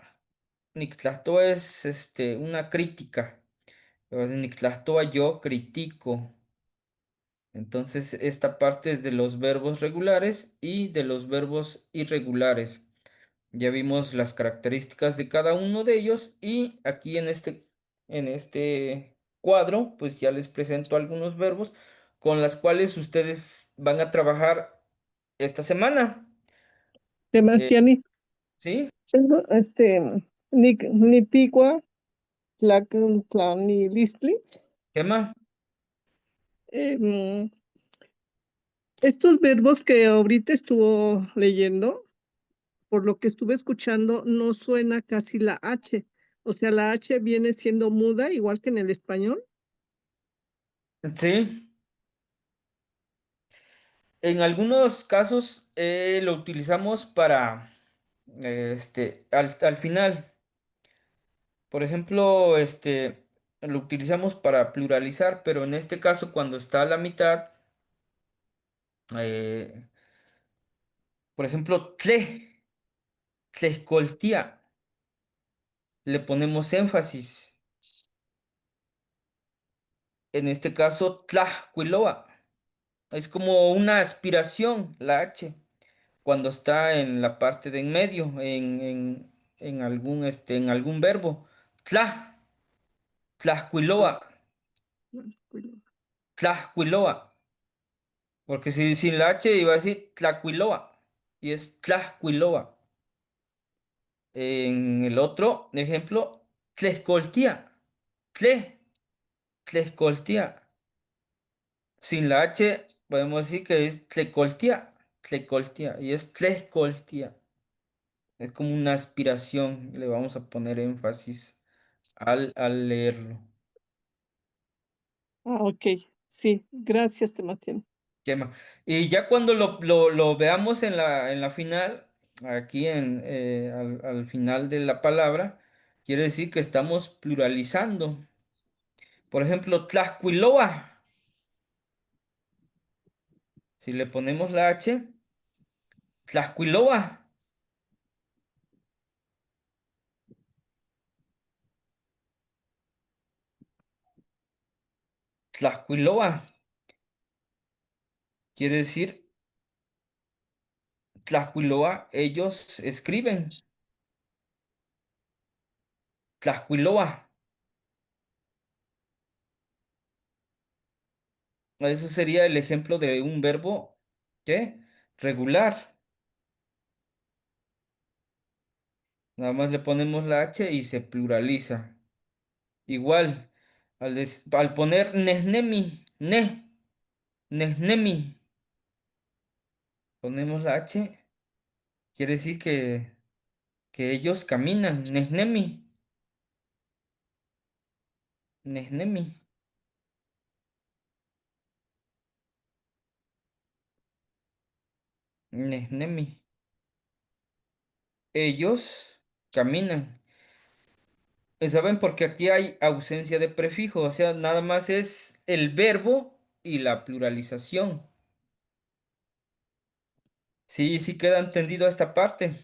Nictlahtoa es una crítica. Nictlahtoa, yo critico. Entonces, esta parte es de los verbos regulares y de los verbos irregulares. Ya vimos las características de cada uno de ellos y aquí en este cuadro, pues ya les presento algunos verbos con las cuales ustedes van a trabajar esta semana. Sebastiani, ¿Sí? tengo Nipigua, Tlanilistli. ¿Qué más? Estos verbos que ahorita estuvo leyendo, por lo que estuve escuchando, no suena casi la H. O sea, la H viene siendo muda, igual que en el español. Sí. En algunos casos lo utilizamos para, al final. Por ejemplo, lo utilizamos para pluralizar, pero en este caso, cuando está a la mitad, eh, por ejemplo, tlescoltía, le ponemos énfasis. En este caso, tlahcuiloa. Es como una aspiración, la H, cuando está en la parte de en medio, en algún verbo. Tlah, tlahcuiloa, tlahcuiloa. Porque si sin la H iba a decir tlacuiloa y es tlahcuiloa. En el otro ejemplo, tlescoltía, tle, tlescoltía. Sin la H podemos decir que es tlecoltía, tlecoltía y es tlescoltía. Es como una aspiración, le vamos a poner énfasis al leerlo. Ok, sí, gracias, Sebastián. Quema. Y ya cuando lo veamos en la final, aquí al final de la palabra, quiere decir que estamos pluralizando. Por ejemplo, Tlaxcuiloa. Si le ponemos la H, Tlaxcuiloa. Tlaxcuiloa. Quiere decir, Tlaxcuiloa, ellos escriben. Tlaxcuiloa. Eso sería el ejemplo de un verbo, ¿qué? Regular. Nada más le ponemos la H y se pluraliza. Igual, al poner nesnemi, nesnemi, ponemos la H, quiere decir que ellos caminan, nesnemi, nesnemi, nesnemi. Ellos caminan. ¿Saben? Porque aquí hay ausencia de prefijo, o sea, nada más es el verbo y la pluralización. Sí, sí queda entendido esta parte.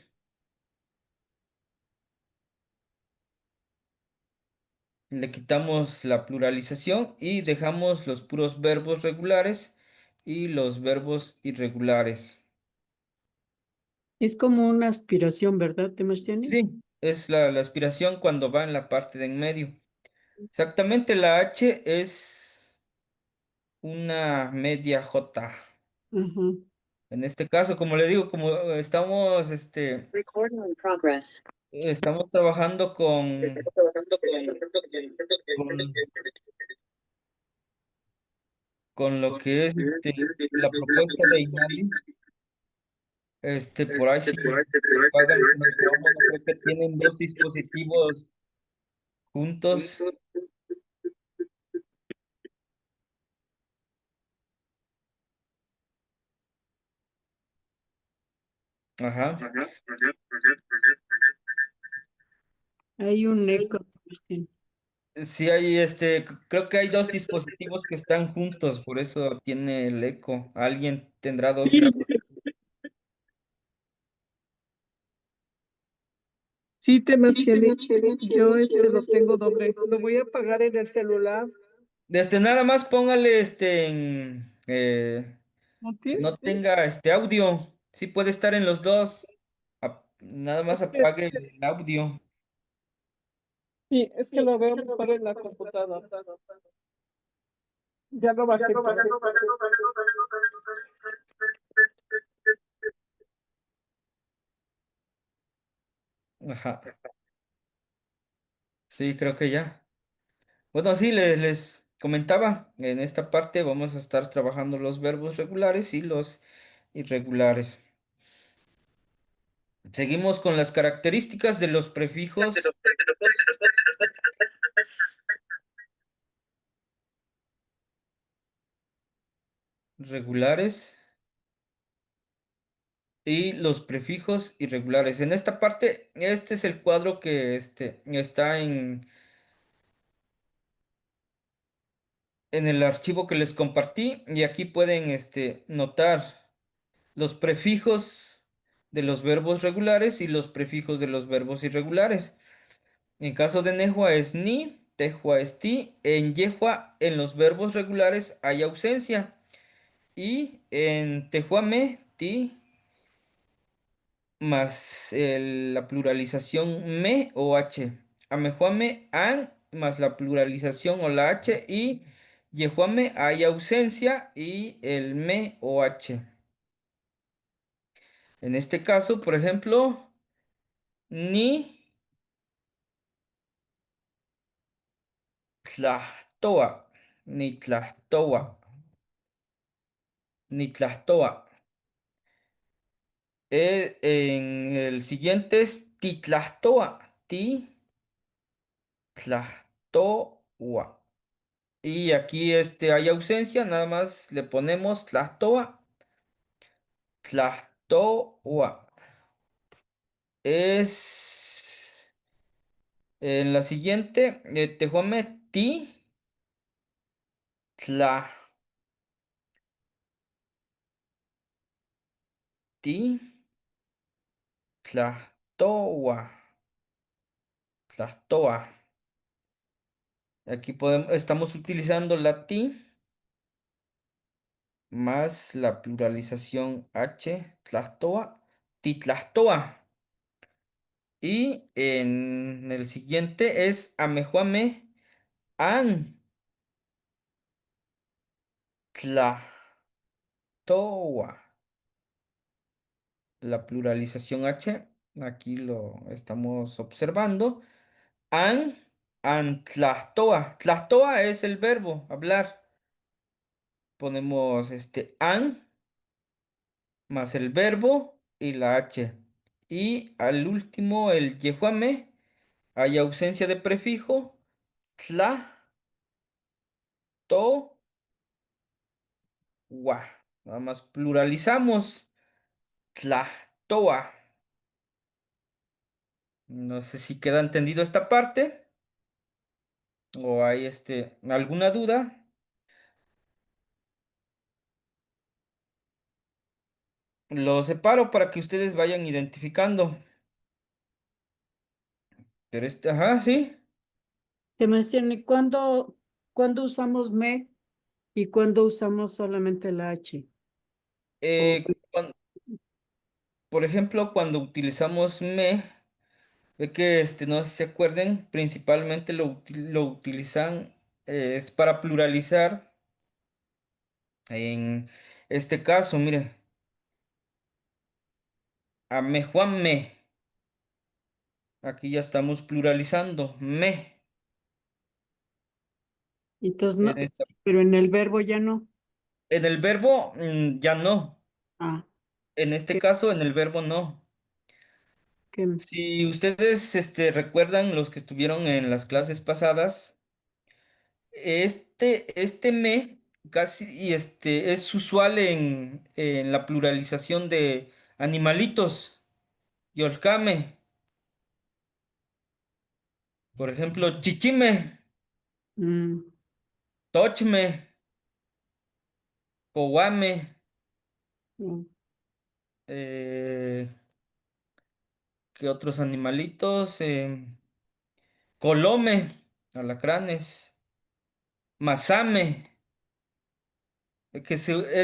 Le quitamos la pluralización y dejamos los puros verbos regulares y los verbos irregulares. Es como una aspiración, ¿verdad, Sebastián? Sí, es la aspiración cuando va en la parte de en medio. Exactamente, la H es una media J. Ajá. En este caso, como le digo, como estamos trabajando con, con lo que es la propuesta de Inali. Por ahí si pagan con el teléfono, creo que tienen dos dispositivos juntos. Ajá. Hay un eco. Sebastián. Sí, hay creo que hay dos dispositivos que están juntos, por eso tiene el eco. Alguien tendrá dos dispositivos. Sí, Temachtiani, yo lo tengo doble. Lo voy a apagar en el celular. Nada más póngale ¿No que tiene? no tenga audio. Sí puede estar en los dos. Nada más apague el audio. Sí, es que lo veo mejor en la computadora. Ya lo bajé. Ajá. Sí, creo que ya. Bueno, sí, les comentaba, en esta parte vamos a estar trabajando los verbos regulares y los irregulares. Seguimos con las características de los prefijos regulares y los prefijos irregulares. En esta parte, este es el cuadro que está en el archivo que les compartí y aquí pueden notar los prefijos de los verbos regulares y los prefijos de los verbos irregulares. En caso de Nehua es ni, Tehua es ti, en Yehua en los verbos regulares hay ausencia y en Tehuame, ti, más la pluralización me o h. Amejuame, an, más la pluralización o la h y Yehuame hay ausencia y el me o h. En este caso, por ejemplo, ni tlahtoa, ni tlahtoa, ni tlahtoa. En el siguiente es titlahtoa, titlahtoa. Y aquí hay ausencia, nada más le ponemos tlahtoa, tlahtoa. Es en la siguiente, tehuame ti, tla, ti, tlahtoa, tlahtoa. Aquí estamos utilizando la ti más la pluralización h, tlahtoa, titlahtoa. Y en el siguiente es amejuame, an, tlahtoa. La pluralización h, aquí lo estamos observando. An, tlahtoa. Tlahtoa es el verbo, hablar. Ponemos an más el verbo y la h. Y al último, el yehuame, hay ausencia de prefijo. Tla, to, wa. Nada más pluralizamos. Tlahtoa. No sé si queda entendido esta parte o hay alguna duda. Lo separo para que ustedes vayan identificando. Pero ajá, sí. Sebastián, ¿y cuándo usamos me y cuándo usamos solamente la H? O, Por ejemplo, cuando utilizamos me, ve que no sé si se acuerden, principalmente lo utilizan, es para pluralizar. En este caso, mire, a me Juan me. Aquí ya estamos pluralizando me. entonces no, En, esta- pero en el verbo ya no. en el verbo ya no. Ah, En este ¿qué, caso, en el verbo no. qué? Si ustedes recuerdan los que estuvieron en las clases pasadas, este me casi es usual en la pluralización de animalitos. Yolcame. Por ejemplo, chichime, Mm, tochme, coguame, mm. eh, ¿qué otros animalitos? Colome, alacranes, mazame,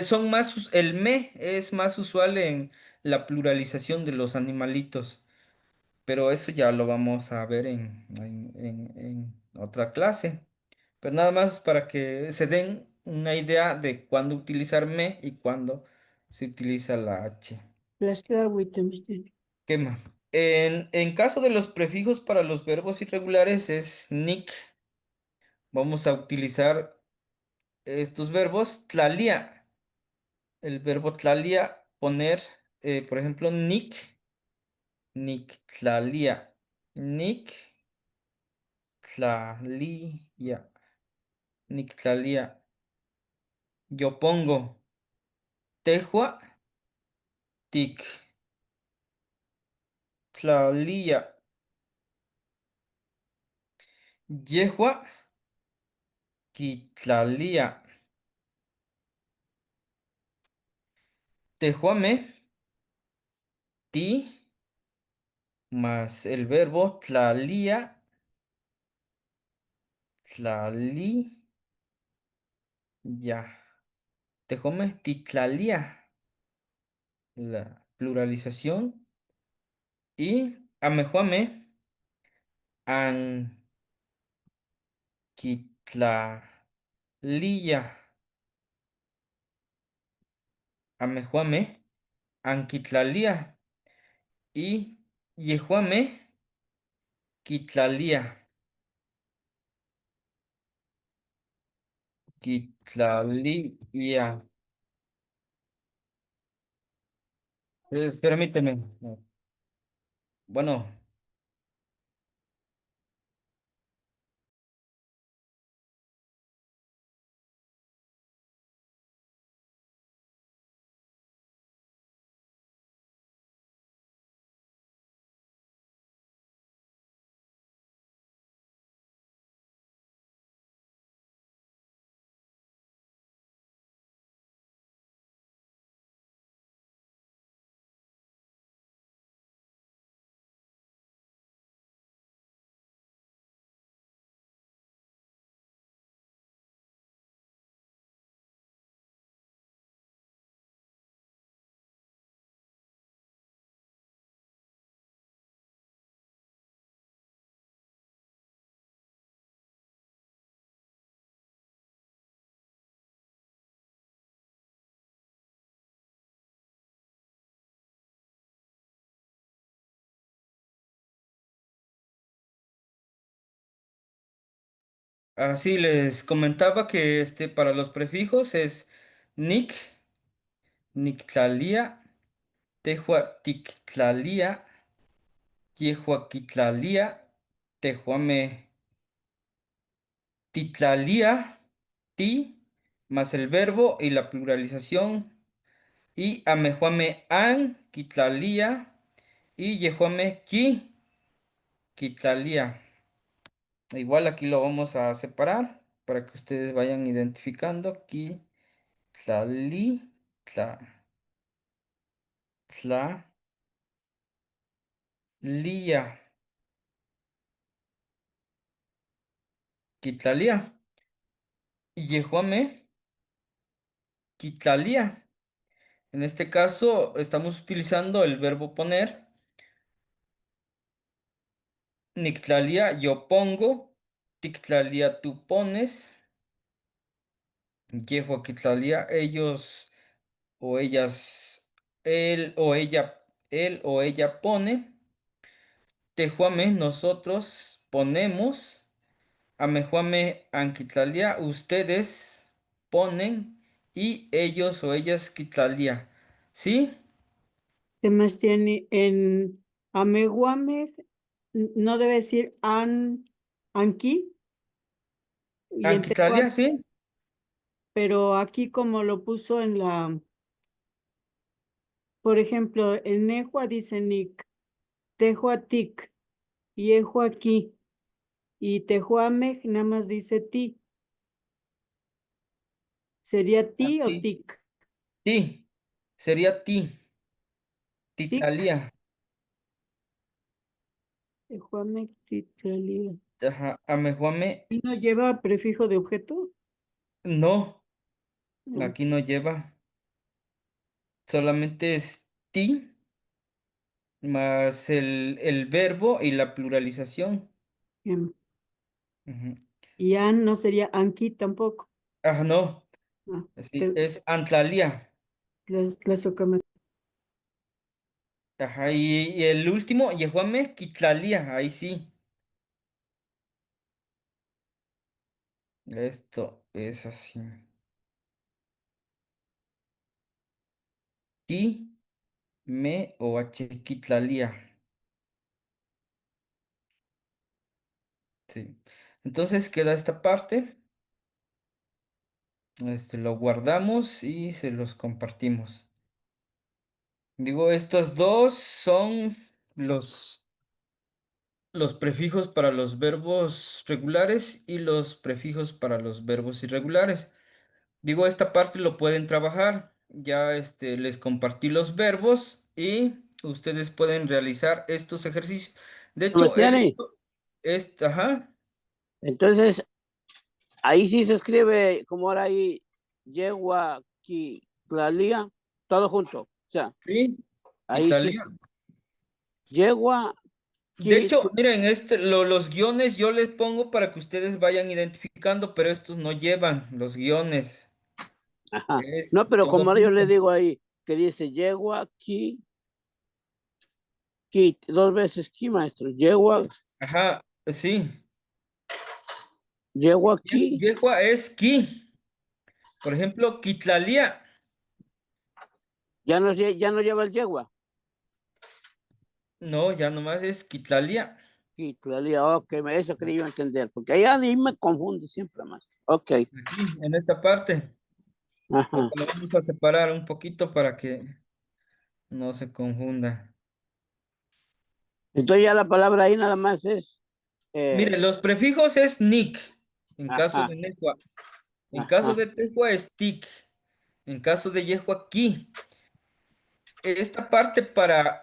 son más, el me es más usual en la pluralización de los animalitos, pero eso ya lo vamos a ver en otra clase. Pero nada más para que se den una idea de cuándo utilizar me y cuándo se utiliza la H. ¿Qué más? En caso de los prefijos para los verbos irregulares es nick. Vamos a utilizar estos verbos. Tlalía. El verbo tlalía, poner, por ejemplo, nick. Nick, tlalía. Nick, tlalía. Nick, tlalía. Yo pongo tejua, tic. Tlalía. Yehua, quitlalía. Tejuame, ti, más el verbo tlalía, tlalí, ya. Tejuame, titlalía, la pluralización. Y amejuame, anquitlalía. Amejuame, anquitlalía. Y yejuame, quitlalía. Quitlalía. Permíteme. Bueno, así les comentaba que para los prefijos es nick, nictlalía, tehuatictlalía, yehuaquitlalía, tehuame, titlalía, ti, más el verbo y la pluralización, y amejuame an, quitlalía, y yehuame ki, quitlalía. Igual aquí lo vamos a separar para que ustedes vayan identificando. Tlali, tla, tla, lía, quitlalía. Y yehuame, quitlalía. En este caso estamos utilizando el verbo poner. Nictlalía, yo pongo. Tictlalía, tú pones. Yehua, quitlalía, ellos o ellas, él o ella pone. Tejuame, nosotros ponemos. Amejuame, anquitlalía, ustedes ponen. Y ellos o ellas quitlalía. ¿Sí? ¿Qué más tiene? En Ameguame no debe decir anki. Y en Anquitlalía, Tehuan, ¿sí? pero aquí como lo puso por ejemplo, en Nejua dice Nick, Tehuatic y Ejo aquí. Y Tehuamej nada más dice ti. ¿Sería ti o ti. tic? Ti. Sería ti. Tic. Titlalía. Tehuamej, titlalía. Ajá. Amejuame. ¿Y no lleva prefijo de objeto? No. No. Aquí no lleva. Solamente es ti más el verbo y la pluralización. Bien. Ujú. Y an no sería anki tampoco. Ah, no. Ah, Sí, es antlalía. Tlazocamati. Ajá. Y el último, yehuame, quitlalía. Ahí sí. Esto es así. Ti, me o quitlalía. Sí. Entonces queda esta parte. Lo guardamos y se los compartimos. Digo, estos dos son los prefijos para los verbos regulares y los prefijos para los verbos irregulares. Digo, esta parte lo pueden trabajar. Ya les compartí los verbos y ustedes pueden realizar estos ejercicios. De hecho, Sebastián, ajá, entonces ahí sí se escribe como ahora ahí, yegua, ki, tlalía, todo junto. O sea, sí, ahí sí Italia. es yegua, De ki, hecho, miren, los guiones yo les pongo para que ustedes vayan identificando, pero estos no llevan los guiones. ajá. No, Es pero todo como ahora yo junto. le digo ahí, que dice yegua, ki, dos veces ki, maestro. Ajá, sí. Yegua, ki, Yegua es ki. Por ejemplo, Quitlalía. ya no lleva el yegua. No, ya nomás es Quitlalía. Ki, tlalía, ok, eso quería yo entender, porque ahí me confunde siempre más. Ok, Aquí, en esta parte. ajá. Ahorita lo vamos a separar un poquito para que no se confunda. Entonces ya la palabra ahí nada más es, Mire, eh, los prefijos es nick, en caso ajá, de Nehua. En caso ajá. de Tehua es tic. En caso de Yehua, ki. Esta parte para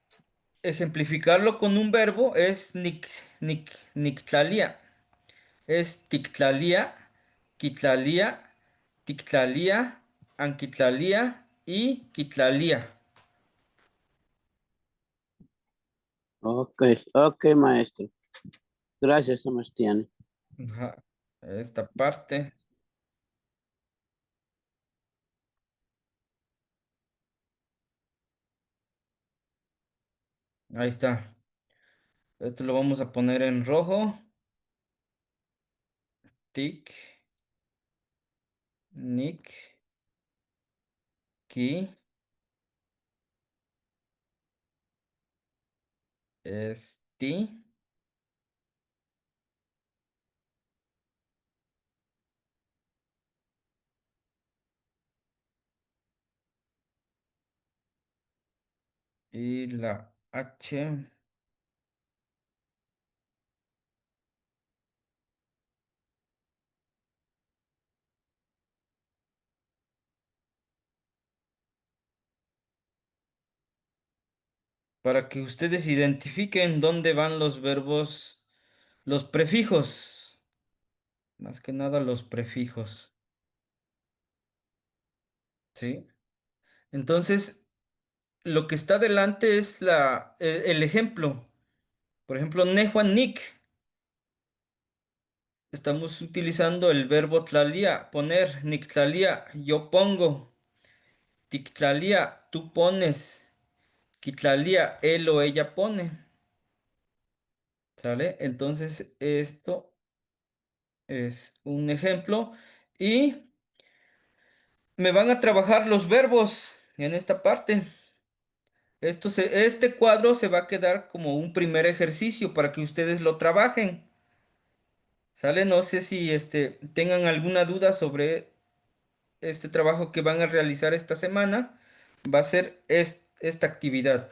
ejemplificarlo con un verbo es nictlalia. Es tictlalia, quitlalia, tictlalia, anquitlalia y quitlalia. Ok, ok, maestro. Gracias, Sebastián. Ajá. Esta parte. Ahí está. Esto lo vamos a poner en rojo. Tic, nick, ki, esti y la H. Para que ustedes identifiquen dónde van los verbos, los prefijos, más que nada los prefijos, ¿sí? Entonces, lo que está delante es el ejemplo. Por ejemplo, Nejuan Nick. Estamos utilizando el verbo tlalía, poner, nictlalía, yo pongo, tictlalía, tú pones, quitlalía, él o ella pone, ¿sale? Entonces, esto es un ejemplo y me van a trabajar los verbos en esta parte. Este cuadro se va a quedar como un primer ejercicio para que ustedes lo trabajen. ¿Sale? No sé si tengan alguna duda sobre este trabajo que van a realizar esta semana. Va a ser esta actividad.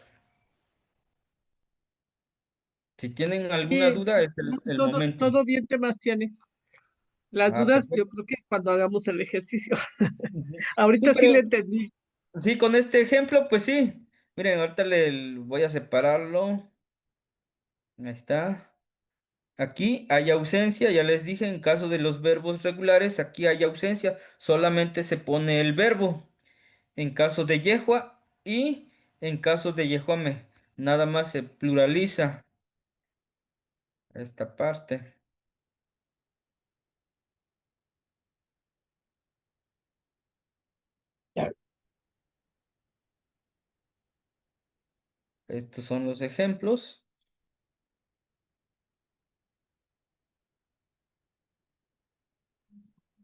Si tienen alguna Sí, duda, es el todo, momento. todo bien, temas tiene. Las dudas, yo Perfecto. creo que cuando hagamos el ejercicio. Ujú. Sí, Ahorita sí pero le entendí. sí, con este ejemplo, pues sí. Miren, ahorita le voy a separarlo. Ahí está. Aquí hay ausencia, ya les dije, en caso de los verbos regulares, aquí hay ausencia, solamente se pone el verbo. En caso de yehua y en caso de yehuame, nada más se pluraliza esta parte. Estos son los ejemplos.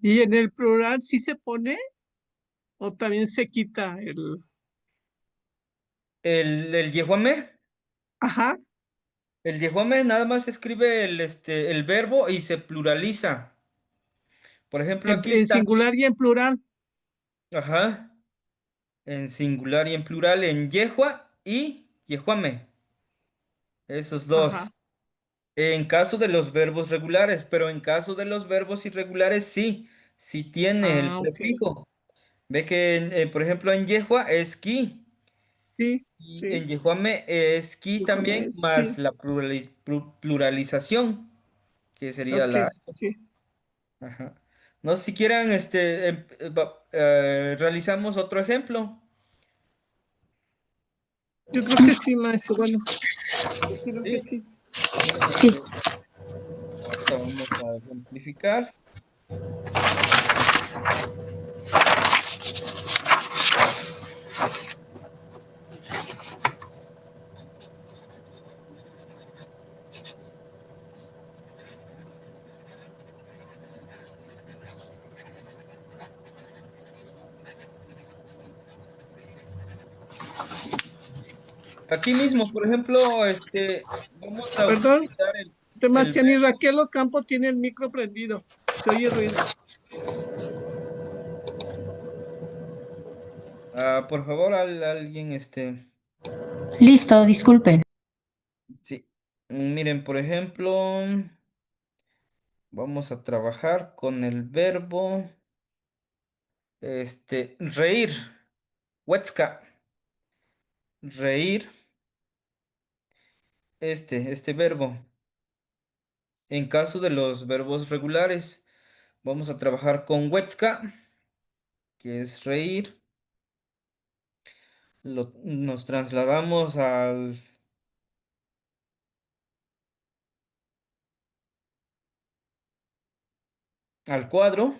¿Y en el plural sí se pone o también se quita el... El yehuame, Ajá, el yehuame nada más escribe el verbo y se pluraliza. Por ejemplo, aquí en singular y en plural. ajá, en singular y en plural, en yehua y yehuame, esos Ajá. dos. En caso de los verbos regulares, pero en caso de los verbos irregulares sí, sí tiene el Ah, ok. prefijo. Ve que, por ejemplo, en yehua es ki Sí, y sí. en yehuame es ki también, Déjame, más sí. la pluralización, que sería Ok, la... sí. Ajá. No sé si quieran, realizamos otro ejemplo. Yo creo que sí, maestro. Bueno, yo creo que Sí, sí. miren, Sí. ahorita vamos a ejemplificar. Aquí mismo, por ejemplo, vamos a Perdón, utilizar el Sebastián y verbo. Raquel Ocampo tiene el micro prendido. Se oye ruido. Por favor, alguien, Listo, disculpen. sí. Miren, por ejemplo, vamos a trabajar con el verbo, reír, huetzca, reír, este verbo. En caso de los verbos regulares, vamos a trabajar con huetzca, que es reír. Nos trasladamos al cuadro.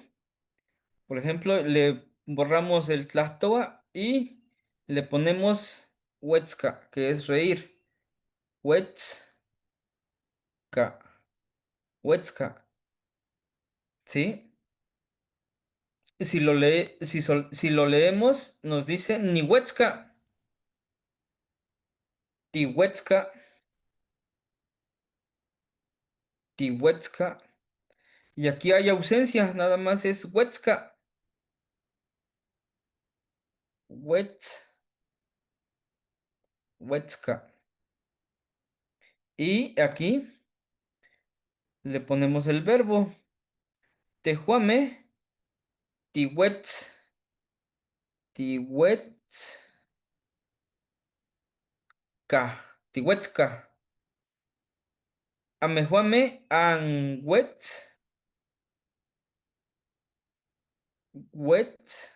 Por ejemplo, le borramos el tlactoa y le ponemos huetzca, que es reír. Huetzca, huetzca, ¿sí? Si lo leemos, nos dice ni huetzca, tihuetzca, tihuetzca. Y aquí hay ausencia, nada más es huetzca, huetzca. Y aquí le ponemos el verbo tejuame, tihuetz, tihuetzca, tihuetzca. Amejuame, anhuetz, huetzca.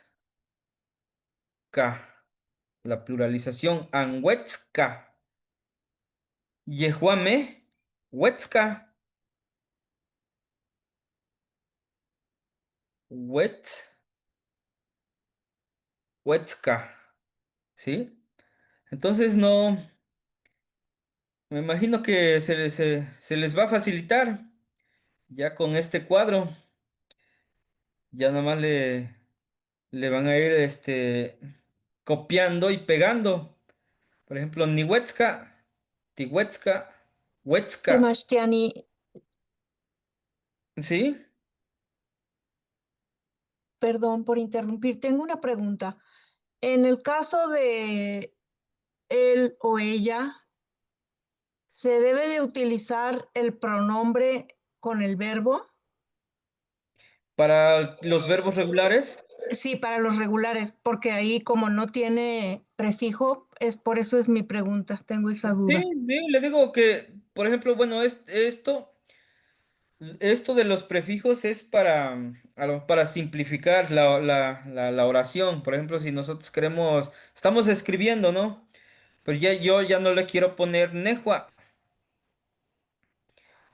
La pluralización, anhuetzca. Yehuame, huetzca, huetzca. ¿Sí? Entonces no, me imagino que se les va a facilitar ya con este cuadro. Ya nomás le van a ir copiando y pegando. Por ejemplo, Nihuetzca, Tihuetzca, Huetzca. Sebastiani, ¿Sí? perdón por interrumpir, tengo una pregunta. En el caso de él o ella, ¿Se debe de utilizar el pronombre con el verbo? Para los verbos regulares, Sí, para los regulares, porque ahí como no tiene prefijo, por eso es mi pregunta, tengo esa duda. sí, sí, le digo que, por ejemplo, bueno, esto de los prefijos es para simplificar la oración. Por ejemplo, si nosotros estamos escribiendo, ¿no? Pero yo ya no le quiero poner nejua,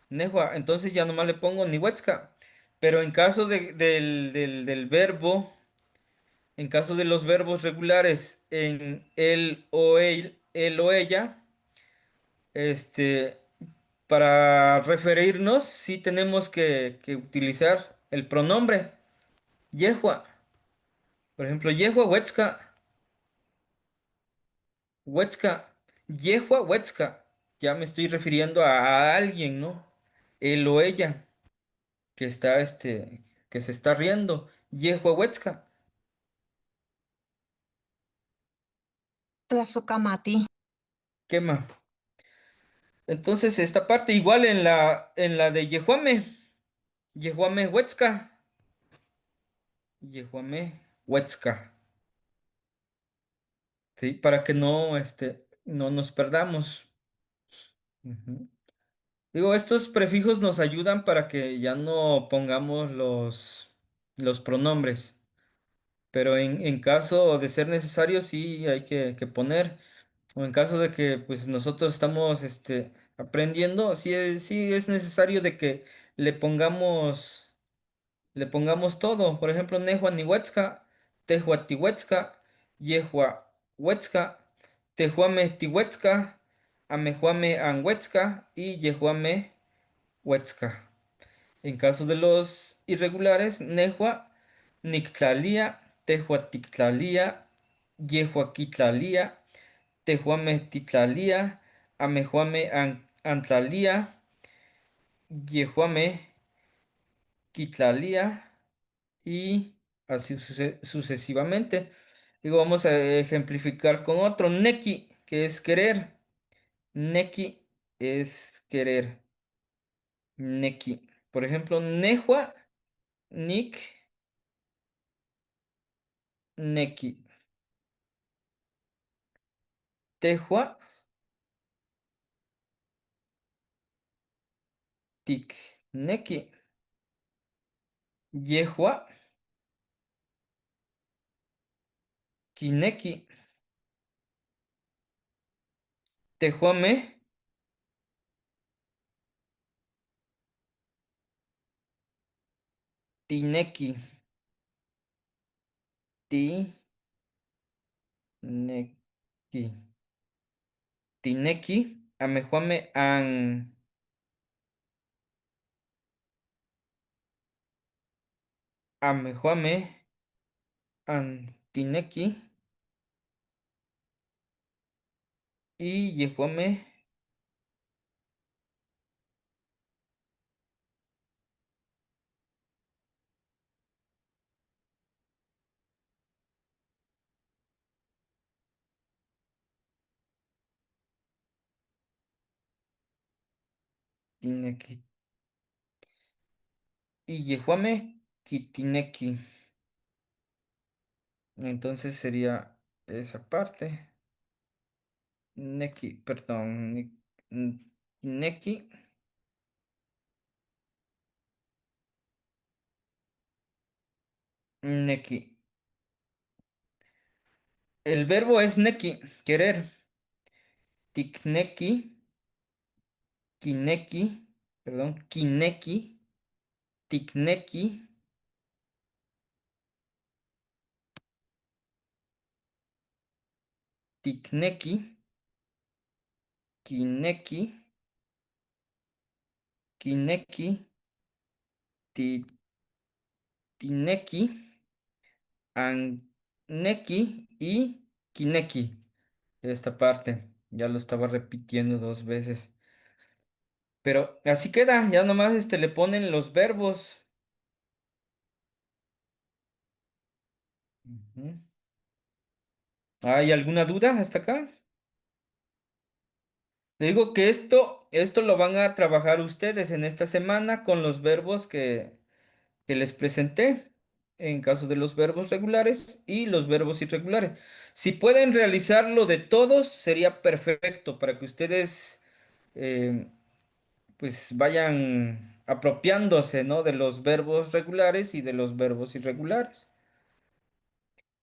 nejua, entonces ya nomás le pongo nihuetzca. Pero en caso del verbo, en caso de los verbos regulares en él o ella, este, para referirnos, sí tenemos que utilizar el pronombre yehua. Por ejemplo, yehua huetzca, huetzca, yehua huetzca. Ya me estoy refiriendo a alguien, ¿no? Él o ella que que se está riendo. Yehua huetzca. Tlazocamati. ¿Qué más? Entonces, esta parte igual en la de yehuame. Yehuame huetzca. Yehuame huetzca. ¿Sí? Para que no nos perdamos. Ujú. Digo, estos prefijos nos ayudan para que ya no pongamos los pronombres, pero en caso de ser necesario sí hay que poner, o en caso de que pues nosotros estamos aprendiendo, sí es necesario de que le pongamos, le pongamos todo. Por ejemplo, Nehua Nihuetzca, Tehua Tihuetzca, Yehua Huetzca, Tehuame Tihuetzca, Amejuame Anhuetzca y Yehuame Huetzca. En caso de los irregulares, Nehua, Nictlalía, Tehuatictlalía, Yehuaquitlalía, Tehuame Titlalía, Amejuame Antlalía, Yehuame Quitlalía y así sucesivamente. Digo, vamos a ejemplificar con otro, Neki, que es querer. Neki es querer. Neki. Por ejemplo, Nehua, Nik. Neki. Tehua, tik. Neki. Yehua, kineki. Tehuame, tineki. Tineki. Tineki. Amejuame amejuame tineki. Y yehuame tineki. Y yehuame kitineki. Entonces sería esa parte. Neki, perdón. Neki, neki. El verbo es neki, querer. Tikneki, kineki, perdón, kineki, tikneki, tikneki, kineki, kineki, tineki, anneki y kineki. Esta parte ya lo estaba repitiendo dos veces. Pero así queda, ya nomás le ponen los verbos. Ujú. ¿Hay alguna duda hasta acá? Le digo que esto lo van a trabajar ustedes en esta semana con los verbos que les presenté, en caso de los verbos regulares y los verbos irregulares. Si pueden realizarlo de todos, sería perfecto para que ustedes eh, pues vayan apropiándose, ¿no? De los verbos regulares y de los verbos irregulares.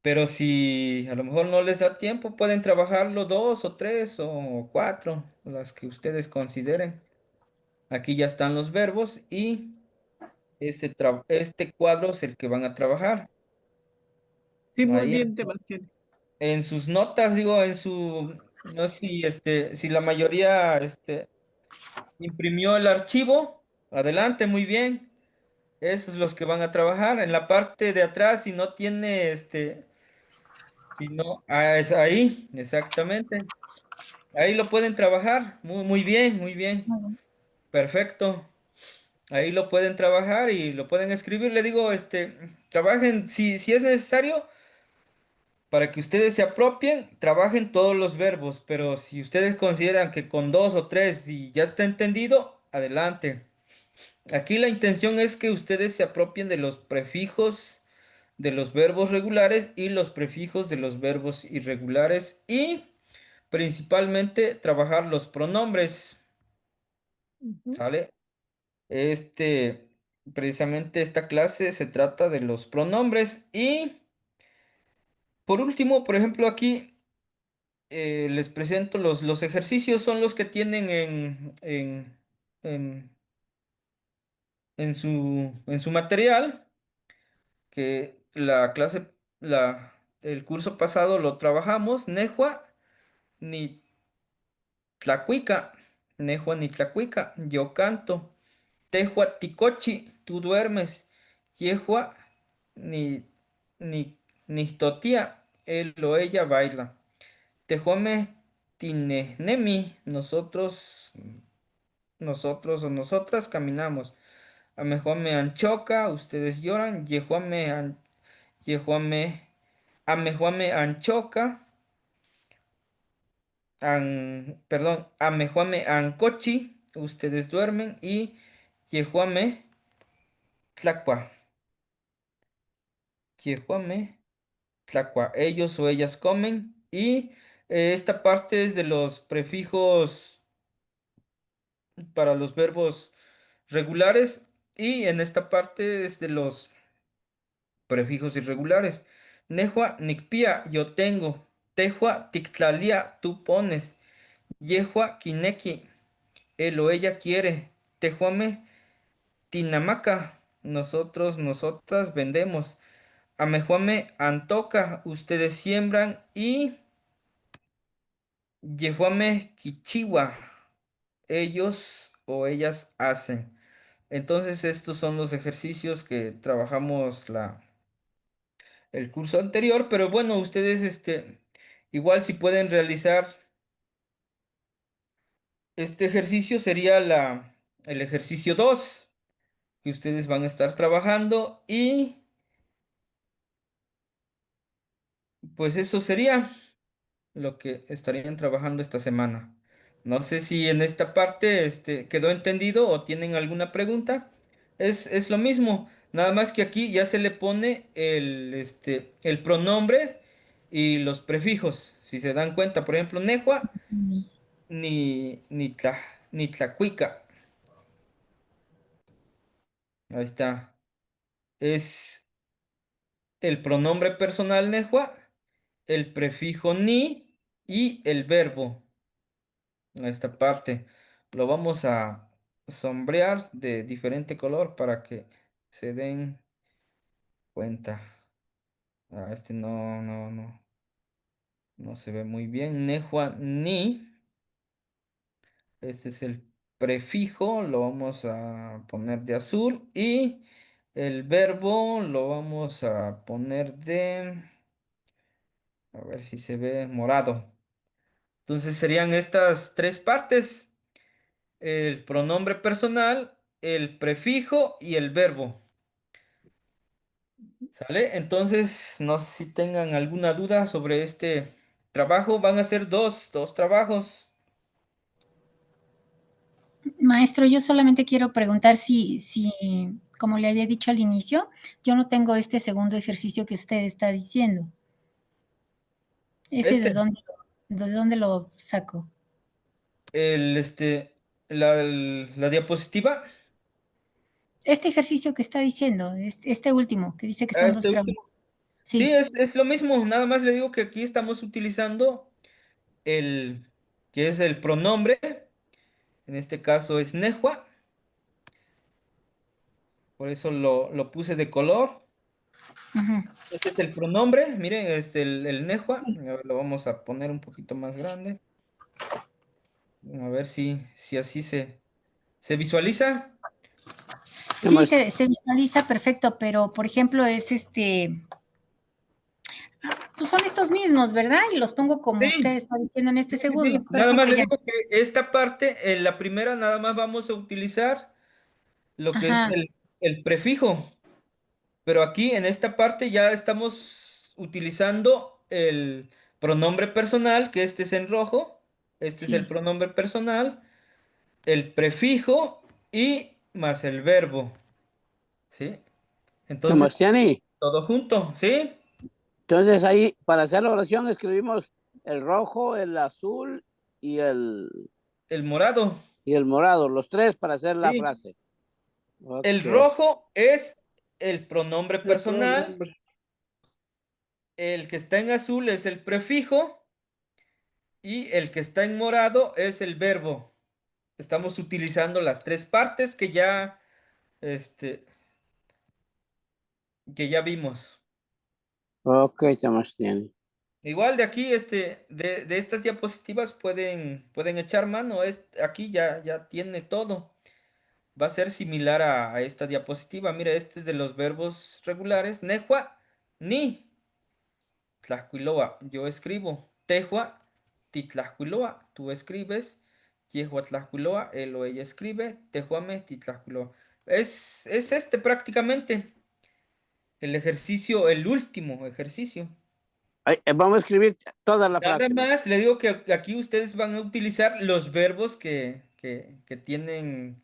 Pero si a lo mejor no les da tiempo, pueden trabajarlo dos o tres o cuatro, las que ustedes consideren. Aquí ya están los verbos y este cuadro es el que van a trabajar. Sí, muy Ahí bien, Sebastián. en sus notas, digo, no sé si, si la mayoría, imprimió el archivo, adelante, muy bien. Esos los que van a trabajar. En la parte de atrás, si no tiene, si no, es ahí, exactamente. Ahí lo pueden trabajar. Muy, muy bien, muy bien. Muy bien. Perfecto. Ahí lo pueden trabajar y lo pueden escribir. Le digo, trabajen, si es necesario, para que ustedes se apropien, trabajen todos los verbos. Pero si ustedes consideran que con dos o tres y ya está entendido, adelante. Aquí la intención es que ustedes se apropien de los prefijos de los verbos regulares y los prefijos de los verbos irregulares y principalmente trabajar los pronombres, Ujú. ¿sale? Este, Precisamente esta clase se trata de los pronombres y por último, por ejemplo, aquí les presento los ejercicios, son los que tienen en, en su material, que la clase, el curso pasado lo trabajamos, Nehua ni Tlacuica, Nehua ni Tlacuica, yo canto. Tehua ticochi, tú duermes. Yehua ni, ni, ni totía, él o ella baila. Tejuame tinehnemi, nosotros o nosotras caminamos. Amejuame anchoca, ustedes lloran. Yejuame, amejuame anchoca. Perdón, amejuame ancochi, ustedes duermen. Y yejuame tlacua, yejuame tlacua, ellos o ellas comen. Y esta parte es de los prefijos para los verbos regulares. Y en esta parte es de los prefijos irregulares. Nehua nicpia, yo tengo. Tehua tictlalia, tú pones. Yehua kineki, él o ella quiere. Tejuame tinamaca, nosotros, nosotras vendemos. Amejuame antoca, ustedes siembran. Y yejuame kichiwa, ellos o ellas hacen. Entonces estos son los ejercicios que trabajamos el curso anterior, pero bueno, ustedes igual si pueden realizar este ejercicio sería el ejercicio 2 que ustedes van a estar trabajando y pues eso sería lo que estarían trabajando esta semana. No sé si en esta parte quedó entendido o tienen alguna pregunta. Es lo mismo, nada más que aquí ya se le pone el pronombre y los prefijos. Si se dan cuenta, por ejemplo, Nehua Ni- ni Tlacuica. Ahí está. Es el pronombre personal Nehua, el prefijo ni y el verbo. A esta parte lo vamos a sombrear de diferente color para que se den cuenta. No se ve muy bien. Nehua ni. Este es el prefijo, lo vamos a poner de azul y el verbo lo vamos a poner a ver si se ve morado. Entonces serían estas tres partes, el pronombre personal, el prefijo y el verbo. ¿Sale? Entonces, no sé si tengan alguna duda sobre este trabajo. Van a ser dos trabajos. Maestro, yo solamente quiero preguntar si, como le había dicho al inicio, yo no tengo este segundo ejercicio que usted está diciendo. ¿Ese Este, de dónde lo saco? el, este, la diapositiva, Este ejercicio que está diciendo, este último, que dice que son dos este trabajos. último. Sí, Sí, es lo mismo, nada más le digo que aquí estamos utilizando el, que es el pronombre, en este caso es Nehua, por eso lo puse de color. ujú. Este es el pronombre, miren, el Nehua, a ver, lo vamos a poner un poquito más grande, a ver si así se visualiza. ¿Qué Sí, más? se visualiza perfecto, pero por ejemplo es pues son estos mismos, ¿verdad? Y los pongo como usted Sí, está diciendo en este sí, sí, sí. segundo. Nada más Perfecto, le ya. digo que esta parte, en la primera, nada más vamos a utilizar lo que es Ajá, el prefijo. Pero aquí en esta parte ya estamos utilizando el pronombre personal, que este es en rojo. Este es el sí. pronombre personal, el prefijo y más el verbo. ¿Sí? Entonces, Sebastiani, todo junto, ¿sí? entonces ahí para hacer la oración escribimos el rojo, el azul y El morado. y el morado, los tres para hacer la ¿Sí? frase. Ok. El rojo es el pronombre El personal. pronombre. El que está en azul es el prefijo y el que está en morado es el verbo. Estamos utilizando las tres partes este, que ya vimos. Ok, Sebastiani. Igual de aquí, de estas diapositivas pueden echar mano. Aquí ya tiene todo. Va a ser similar a esta diapositiva. Mira, este es de los verbos regulares. Nehua, ni. Tlaxcuiloa, yo escribo. Tehua, titlaxcuiloa, tú escribes. Yehua tlaxcuiloa, él o ella escribe. Tehuame, titlaxcuiloa. Es este prácticamente el ejercicio, el último ejercicio. Vamos a escribir toda la Nada frase, más le digo que aquí ustedes van a utilizar los verbos que tienen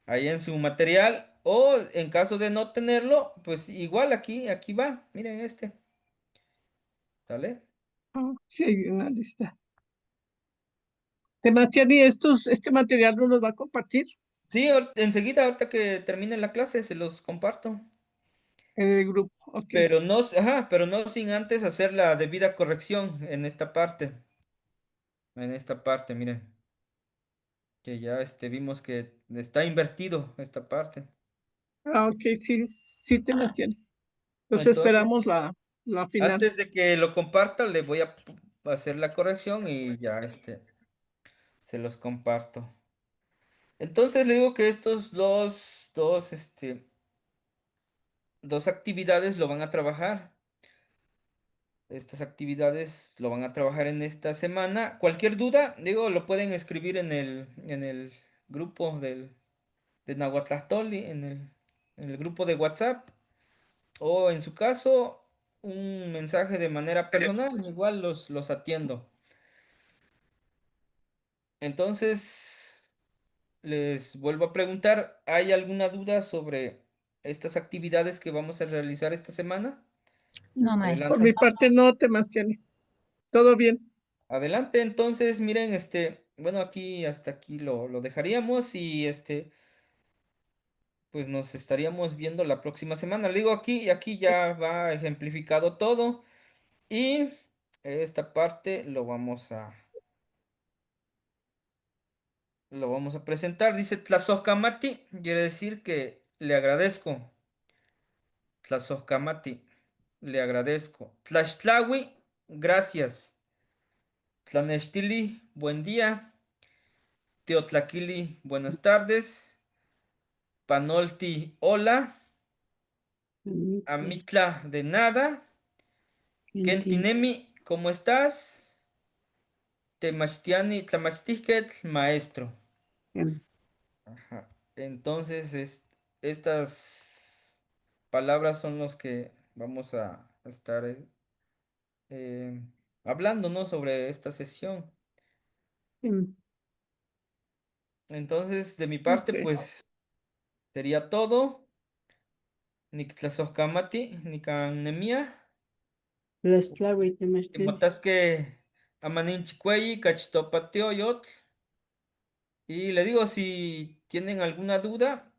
ahí en su material. O en caso de no tenerlo, pues igual aquí va. Miren este. ¿Sale? Ah, sí, hay una lista. Sebastián, ¿y este material no los va a compartir Sí, enseguida, ahorita que termine la clase, se los comparto. en el grupo? Ok. Pero no sin antes hacer la debida corrección en esta parte. En esta parte, miren, que ya vimos que está invertido esta parte. Ah, ok, sí, sí te la tiene. Entonces Entonces, esperamos la final. antes de que lo comparta, le voy a hacer la corrección y ya se los comparto. Entonces le digo que estos dos actividades lo van a trabajar. Estas actividades lo van a trabajar en esta semana. Cualquier duda, digo, lo pueden escribir en el grupo de Nahuatlastoli, en el grupo de WhatsApp, o en su caso, un mensaje de manera personal, igual los atiendo. Entonces, les vuelvo a preguntar, ¿hay alguna duda sobre estas actividades que vamos a realizar esta semana? No, Por maestro. mi parte no, Sebastián. Todo bien. Adelante, entonces, miren, bueno, hasta aquí lo dejaríamos y pues nos estaríamos viendo la próxima semana. Le digo aquí y aquí ya va ejemplificado todo y esta parte lo vamos a presentar. Dice Tlazocamati, quiere decir que le agradezco. Tlazocamati, le agradezco. Tlaxtlahui, gracias. Tlanextili, buen día. Teotlaquili, buenas tardes. Panolti, hola. Amitla, de nada. Kentinemi, ¿cómo estás? Temachtiani, Tlamachtiquetl, maestro. Ajá. Entonces, estas palabras son los que vamos a estar eh, hablando, ¿no? Sobre esta sesión. Entonces, de mi parte, Ok. pues sería todo. Niktlasojkamati, nikannemia. Tlaxtlahui, Temachtil. Timotasque amaninchicueyi, cachitopatioyotl. Y le digo, si tienen alguna duda,